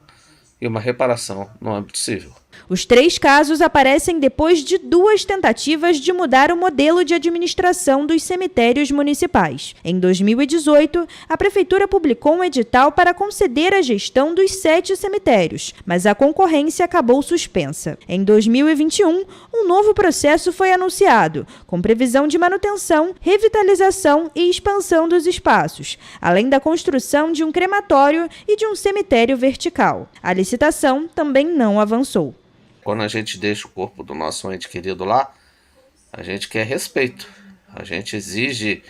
Speaker 22: e uma reparação no âmbito civil.
Speaker 5: Os 3 casos aparecem depois de 2 tentativas de mudar o modelo de administração dos cemitérios municipais. Em 2018, a Prefeitura publicou um edital para conceder a gestão dos 7 cemitérios, mas a concorrência acabou suspensa. Em 2021, um novo processo foi anunciado, com previsão de manutenção, revitalização e expansão dos espaços, além da construção de um crematório e de um cemitério vertical. A licitação também não avançou.
Speaker 22: Quando a gente deixa o corpo do nosso ente querido lá, a gente quer respeito, a gente exige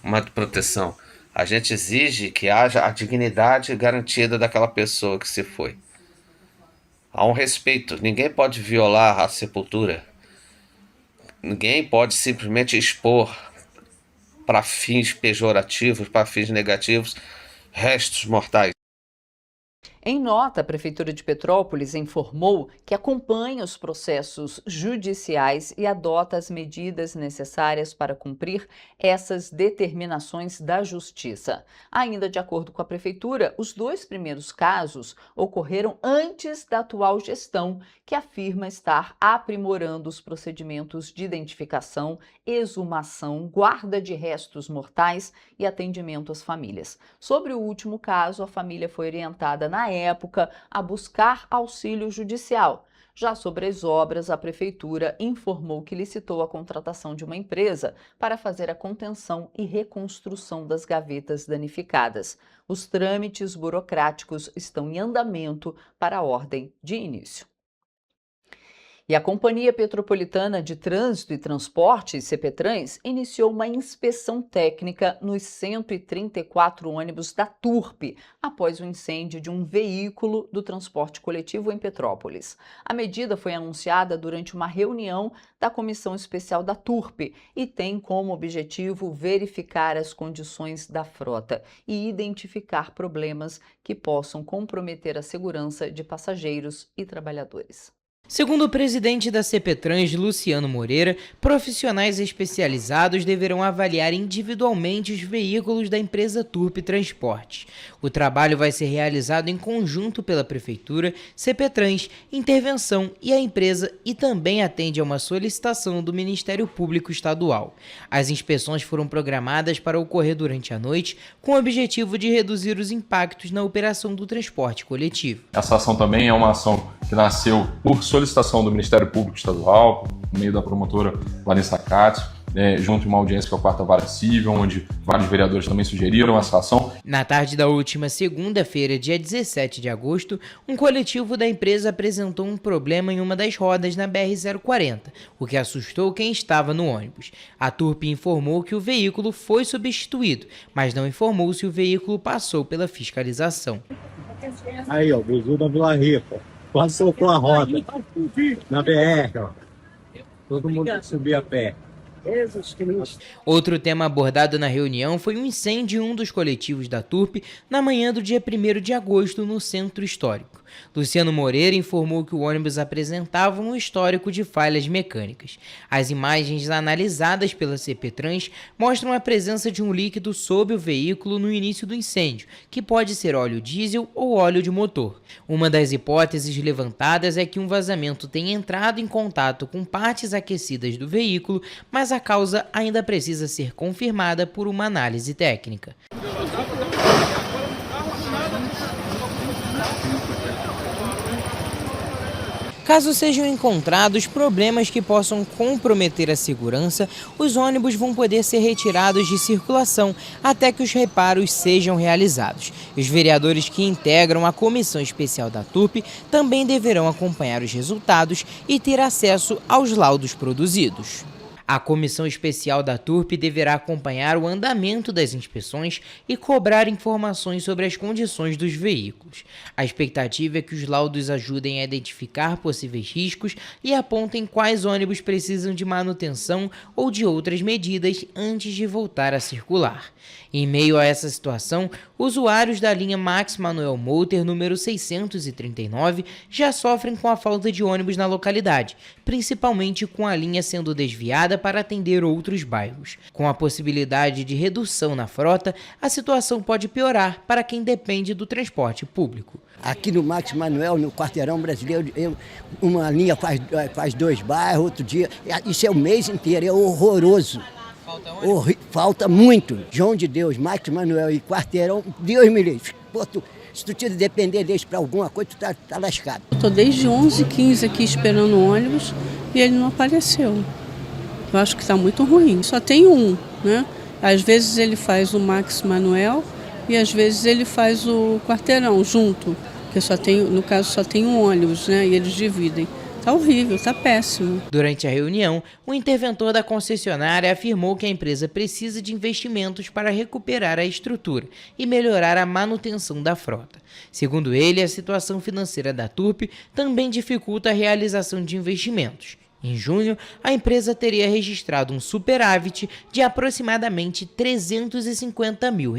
Speaker 22: uma proteção, a gente exige que haja a dignidade garantida daquela pessoa que se foi. Há um respeito, ninguém pode violar a sepultura, ninguém pode simplesmente expor para fins pejorativos, para fins negativos, restos mortais.
Speaker 2: Em nota, a Prefeitura de Petrópolis informou que acompanha os processos judiciais e adota as medidas necessárias para cumprir essas determinações da Justiça. Ainda de acordo com a Prefeitura, os 2 primeiros casos ocorreram antes da atual gestão, que afirma estar aprimorando os procedimentos de identificação, exumação, guarda de restos mortais e atendimento às famílias. Sobre o último caso, a família foi orientada na época a buscar auxílio judicial. Já sobre as obras, a Prefeitura informou que licitou a contratação de uma empresa para fazer a contenção e reconstrução das gavetas danificadas. Os trâmites burocráticos estão em andamento para a ordem de início. E a Companhia Petropolitana de Trânsito e Transporte, CPTRANS, iniciou uma inspeção técnica nos 134 ônibus da TURP, após o incêndio de um veículo do transporte coletivo em Petrópolis. A medida foi anunciada durante uma reunião da Comissão Especial da TURP e tem como objetivo verificar as condições da frota e identificar problemas que possam comprometer a segurança de passageiros e trabalhadores.
Speaker 3: Segundo o presidente da CPTRANS, Luciano Moreira, profissionais especializados deverão avaliar individualmente os veículos da empresa TURP Transportes. O trabalho vai ser realizado em conjunto pela Prefeitura, CPTRANS, Intervenção e a empresa e também atende a uma solicitação do Ministério Público Estadual. As inspeções foram programadas para ocorrer durante a noite, com o objetivo de reduzir os impactos na operação do transporte coletivo.
Speaker 4: Essa ação também é uma ação que nasceu por solicitação do Ministério Público Estadual, por meio da promotora Vanessa Katz, junto a uma audiência com a 4ª Vara Civil, onde vários vereadores também sugeriram essa ação.
Speaker 3: Na tarde da última segunda-feira, dia 17 de agosto, um coletivo da empresa apresentou um problema em uma das rodas na BR-040, o que assustou quem estava no ônibus. A TURP informou que o veículo foi substituído, mas não informou se o veículo passou pela fiscalização.
Speaker 6: Aí, ó, o buzu da Vila Rica. Quase soltou a roda na BR, ó. Todo mundo tem que subir a pé.
Speaker 3: Outro tema abordado na reunião foi um incêndio em um dos coletivos da TURP na manhã do dia 1º de agosto no Centro Histórico. Luciano Moreira informou que o ônibus apresentava um histórico de falhas mecânicas. As imagens analisadas pela CPTRANS mostram a presença de um líquido sob o veículo no início do incêndio, que pode ser óleo diesel ou óleo de motor. Uma das hipóteses levantadas é que um vazamento tenha entrado em contato com partes aquecidas do veículo, mas a causa ainda precisa ser confirmada por uma análise técnica. Caso sejam encontrados problemas que possam comprometer a segurança, os ônibus vão poder ser retirados de circulação até que os reparos sejam realizados. Os vereadores que integram a Comissão Especial da TURP também deverão acompanhar os resultados e ter acesso aos laudos produzidos. A Comissão Especial da TURP deverá acompanhar o andamento das inspeções e cobrar informações sobre as condições dos veículos. A expectativa é que os laudos ajudem a identificar possíveis riscos e apontem quais ônibus precisam de manutenção ou de outras medidas antes de voltar a circular. Em meio a essa situação, usuários da linha Max Manuel Molter número 639 já sofrem com a falta de ônibus na localidade, principalmente com a linha sendo desviada para atender outros bairros. Com a possibilidade de redução na frota, a situação pode piorar para quem depende do transporte público.
Speaker 1: Aqui no Max Manuel, no Quarteirão Brasileiro, uma linha faz 2 bairros, outro dia. Isso é o mês inteiro, é horroroso. Falta muito. João de Deus, Max Manuel e Quarteirão, Deus me livre. Se tu tira depender deles para alguma coisa, tu tá lascado.
Speaker 8: Eu estou desde 11h15 aqui esperando o ônibus e ele não apareceu. Eu acho que está muito ruim. Só tem um, né? Às vezes ele faz o Max Manuel e às vezes ele faz o Quarteirão junto, porque no caso só tem um ônibus, né? E eles dividem. Tá horrível, tá péssimo.
Speaker 3: Durante a reunião, o interventor da concessionária afirmou que a empresa precisa de investimentos para recuperar a estrutura e melhorar a manutenção da frota. Segundo ele, a situação financeira da Turp também dificulta a realização de investimentos. Em junho, a empresa teria registrado um superávit de aproximadamente R$350 mil.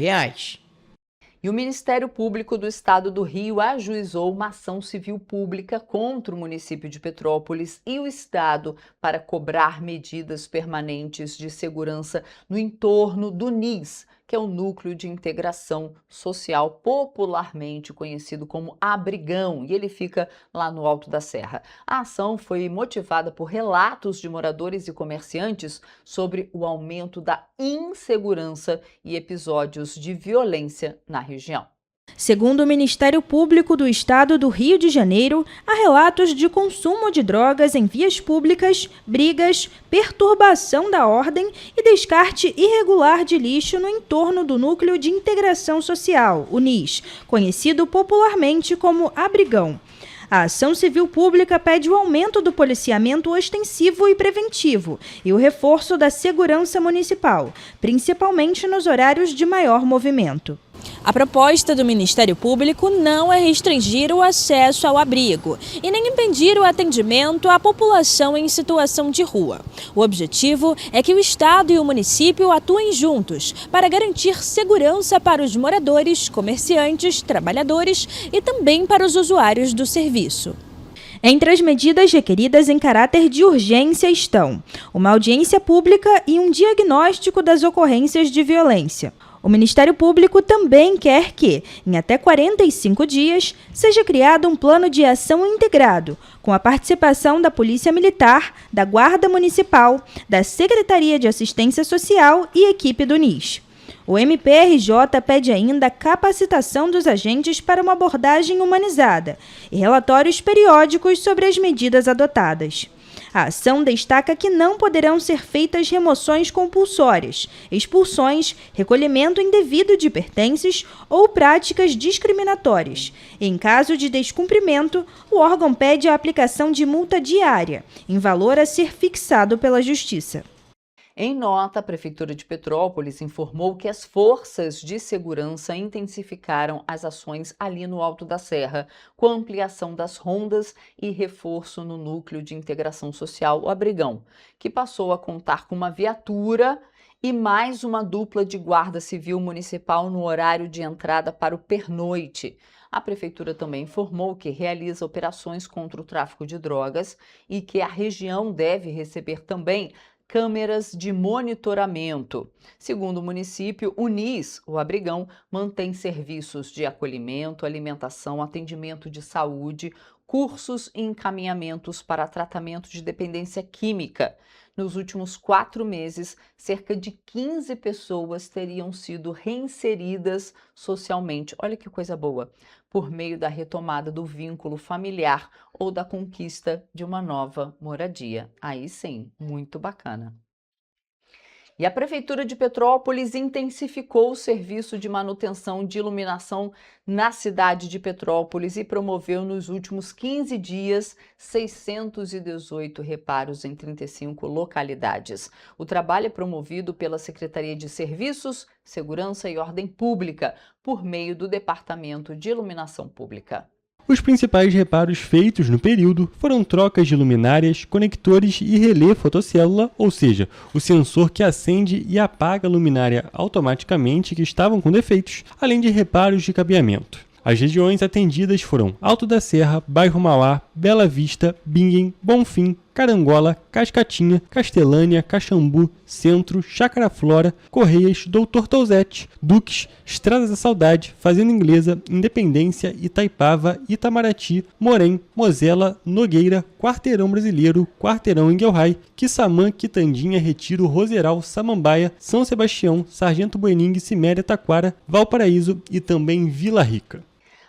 Speaker 2: E o Ministério Público do Estado do Rio ajuizou uma ação civil pública contra o município de Petrópolis e o Estado para cobrar medidas permanentes de segurança no entorno do NIS, que é o Núcleo de Integração Social, popularmente conhecido como Abrigão, e ele fica lá no Alto da Serra. A ação foi motivada por relatos de moradores e comerciantes sobre o aumento da insegurança e episódios de violência na região.
Speaker 5: Segundo o Ministério Público do Estado do Rio de Janeiro, há relatos de consumo de drogas em vias públicas, brigas, perturbação da ordem e descarte irregular de lixo no entorno do Núcleo de Integração Social, o NIS, conhecido popularmente como Abrigão. A ação civil pública pede o aumento do policiamento ostensivo e preventivo e o reforço da segurança municipal, principalmente nos horários de maior movimento. A proposta do Ministério Público não é restringir o acesso ao abrigo e nem impedir o atendimento à população em situação de rua. O objetivo é que o Estado e o município atuem juntos para garantir segurança para os moradores, comerciantes, trabalhadores e também para os usuários do serviço. Entre as medidas requeridas em caráter de urgência estão uma audiência pública e um diagnóstico das ocorrências de violência. O Ministério Público também quer que, em até 45 dias, seja criado um plano de ação integrado, com a participação da Polícia Militar, da Guarda Municipal, da Secretaria de Assistência Social e equipe do NIS. O MPRJ pede ainda a capacitação dos agentes para uma abordagem humanizada e relatórios periódicos sobre as medidas adotadas. A ação destaca que não poderão ser feitas remoções compulsórias, expulsões, recolhimento indevido de pertences ou práticas discriminatórias. Em caso de descumprimento, o órgão pede a aplicação de multa diária, em valor a ser fixado pela Justiça.
Speaker 2: Em nota, a Prefeitura de Petrópolis informou que as forças de segurança intensificaram as ações ali no Alto da Serra, com a ampliação das rondas e reforço no Núcleo de Integração Social, o Abrigão, que passou a contar com uma viatura e mais uma dupla de guarda civil municipal no horário de entrada para o pernoite. A Prefeitura também informou que realiza operações contra o tráfico de drogas e que a região deve receber também câmeras de monitoramento. Segundo o município, o NIS, o Abrigão, mantém serviços de acolhimento, alimentação, atendimento de saúde, cursos e encaminhamentos para tratamento de dependência química. Nos últimos 4 meses, cerca de 15 pessoas teriam sido reinseridas socialmente. Olha que coisa boa! Por meio da retomada do vínculo familiar ou da conquista de uma nova moradia. Aí sim, muito bacana. E a Prefeitura de Petrópolis intensificou o serviço de manutenção de iluminação na cidade de Petrópolis e promoveu nos últimos 15 dias 618 reparos em 35 localidades. O trabalho é promovido pela Secretaria de Serviços, Segurança e Ordem Pública, por meio do Departamento de Iluminação Pública.
Speaker 9: Os principais reparos feitos no período foram trocas de luminárias, conectores e relé fotocélula, ou seja, o sensor que acende e apaga a luminária automaticamente que estavam com defeitos, além de reparos de cabeamento. As regiões atendidas foram Alto da Serra, Bairro Mauá, Bela Vista, Bingen, Bonfim, Carangola, Cascatinha, Castelânia, Caxambu, Centro, Chácara Flora, Correias, Doutor Touzete, Duques, Estrada da Saudade, Fazenda Inglesa, Independência, Itaipava, Itamaraty, Morém, Mosela, Nogueira, Quarteirão Brasileiro, Quarteirão Enguelrai, Quissamã, Quitandinha, Retiro, Roseral, Samambaia, São Sebastião, Sargento Boening, Ciméria, Taquara, Valparaíso e também Vila Rica.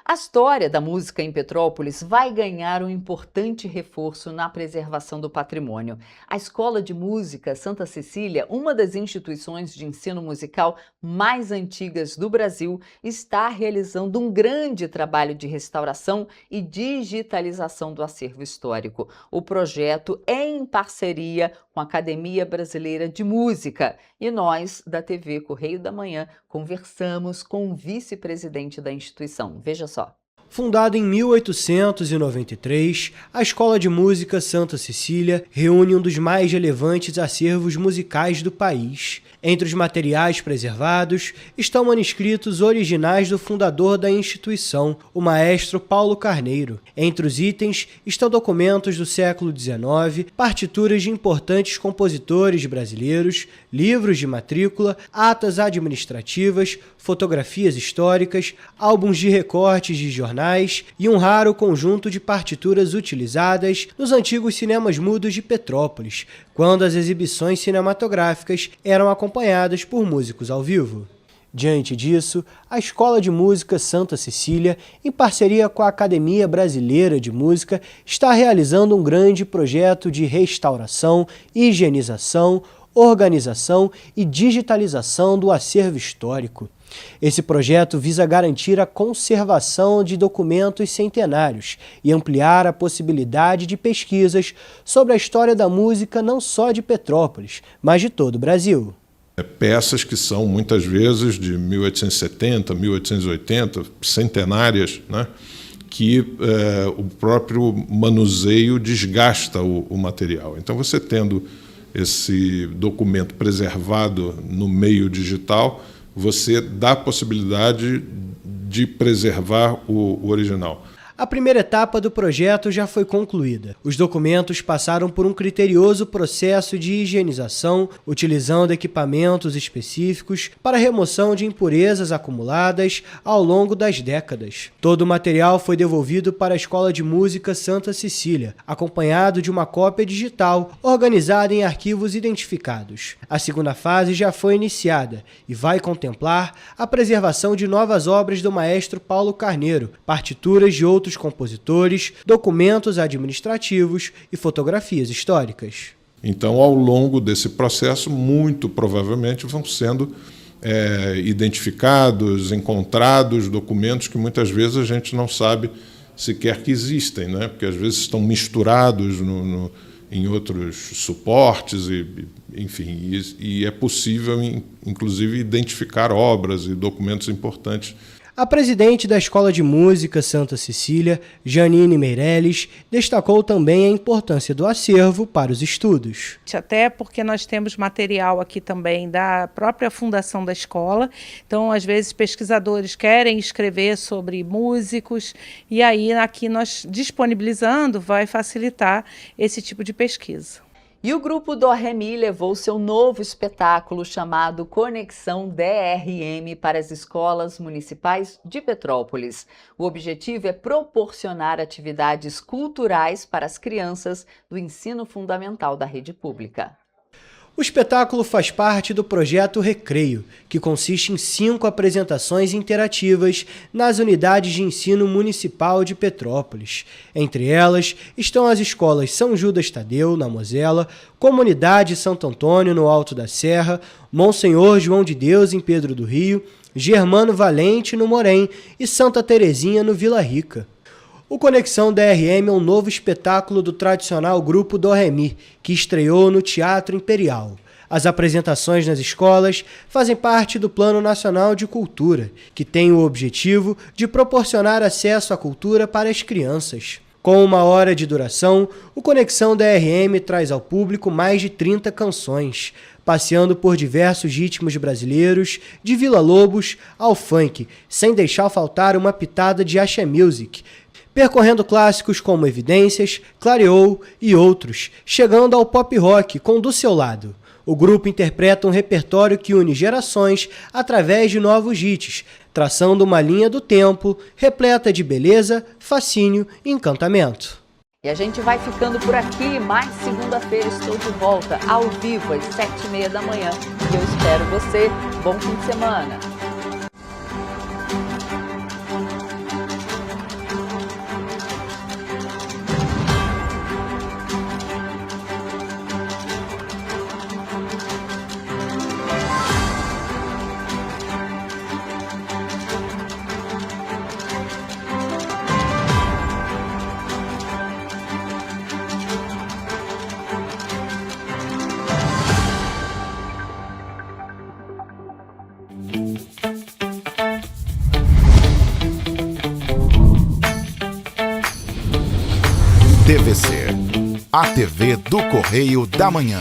Speaker 2: A história da música em Petrópolis vai ganhar um importante reforço na preservação do patrimônio. A Escola de Música Santa Cecília, uma das instituições de ensino musical mais antigas do Brasil, está realizando um grande trabalho de restauração e digitalização do acervo histórico. O projeto é em parceria com a Academia Brasileira de Música e nós, da TV Correio da Manhã, conversamos com o vice-presidente da instituição. Veja só.
Speaker 14: Fundada em 1893, a Escola de Música Santa Cecília reúne um dos mais relevantes acervos musicais do país. Entre os materiais preservados estão manuscritos originais do fundador da instituição, o maestro Paulo Carneiro. Entre os itens estão documentos do século XIX, partituras de importantes compositores brasileiros, livros de matrícula, atas administrativas, fotografias históricas, álbuns de recortes de jornais e um raro conjunto de partituras utilizadas nos antigos cinemas mudos de Petrópolis, quando as exibições cinematográficas eram acompanhadas por músicos ao vivo. Diante disso, a Escola de Música Santa Cecília, em parceria com a Academia Brasileira de Música, está realizando um grande projeto de restauração, higienização, organização e digitalização do acervo histórico. Esse projeto visa garantir a conservação de documentos centenários e ampliar a possibilidade de pesquisas sobre a história da música não só de Petrópolis, mas de todo o Brasil.
Speaker 10: Peças que são muitas vezes de 1870, 1880, centenárias, né? Que o próprio manuseio desgasta o material. Então, você tendo esse documento preservado no meio digital, você dá a possibilidade de preservar o original.
Speaker 14: A primeira etapa do projeto já foi concluída. Os documentos passaram por um criterioso processo de higienização, utilizando equipamentos específicos para remoção de impurezas acumuladas ao longo das décadas. Todo o material foi devolvido para a Escola de Música Santa Cecília, acompanhado de uma cópia digital, organizada em arquivos identificados. A segunda fase já foi iniciada e vai contemplar a preservação de novas obras do maestro Paulo Carneiro, partituras de outros compositores, documentos administrativos e fotografias históricas.
Speaker 10: Então, ao longo desse processo, muito provavelmente vão sendo identificados, encontrados documentos que muitas vezes a gente não sabe sequer que existem, né? Porque às vezes estão misturados em outros suportes, enfim, e é possível, inclusive, identificar obras e documentos importantes.
Speaker 14: A presidente da Escola de Música Santa Cecília, Janine Meirelles, destacou também a importância do acervo para os estudos.
Speaker 11: Até porque nós temos material aqui também da própria fundação da escola, então às vezes pesquisadores querem escrever sobre músicos e aí aqui nós disponibilizando vai facilitar esse tipo de pesquisa.
Speaker 2: E o grupo Dó Ré Mi levou seu novo espetáculo chamado Conexão DRM para as escolas municipais de Petrópolis. O objetivo é proporcionar atividades culturais para as crianças do ensino fundamental da rede pública.
Speaker 14: O espetáculo faz parte do projeto Recreio, que consiste em 5 apresentações interativas nas unidades de ensino municipal de Petrópolis. Entre elas estão as escolas São Judas Tadeu, na Mosela, Comunidade Santo Antônio, no Alto da Serra, Monsenhor João de Deus, em Pedro do Rio, Germano Valente, no Morém, e Santa Terezinha, no Vila Rica. O Conexão DRM é um novo espetáculo do tradicional grupo Dó Ré Mi, que estreou no Teatro Imperial. As apresentações nas escolas fazem parte do Plano Nacional de Cultura, que tem o objetivo de proporcionar acesso à cultura para as crianças. Com 1 hora de duração, o Conexão DRM traz ao público mais de 30 canções, passeando por diversos ritmos brasileiros, de Vila Lobos ao funk, sem deixar faltar uma pitada de axé music. percorrendo clássicos como Evidências, Clareou e outros, chegando ao pop rock com Do Seu Lado. O grupo interpreta um repertório que une gerações através de novos hits, traçando uma linha do tempo repleta de beleza, fascínio e encantamento.
Speaker 2: E a gente vai ficando por aqui, mas segunda-feira estou de volta, ao vivo, às 7h30 da manhã. E eu espero você. Bom fim de semana.
Speaker 7: TVC, a TV do Correio da Manhã.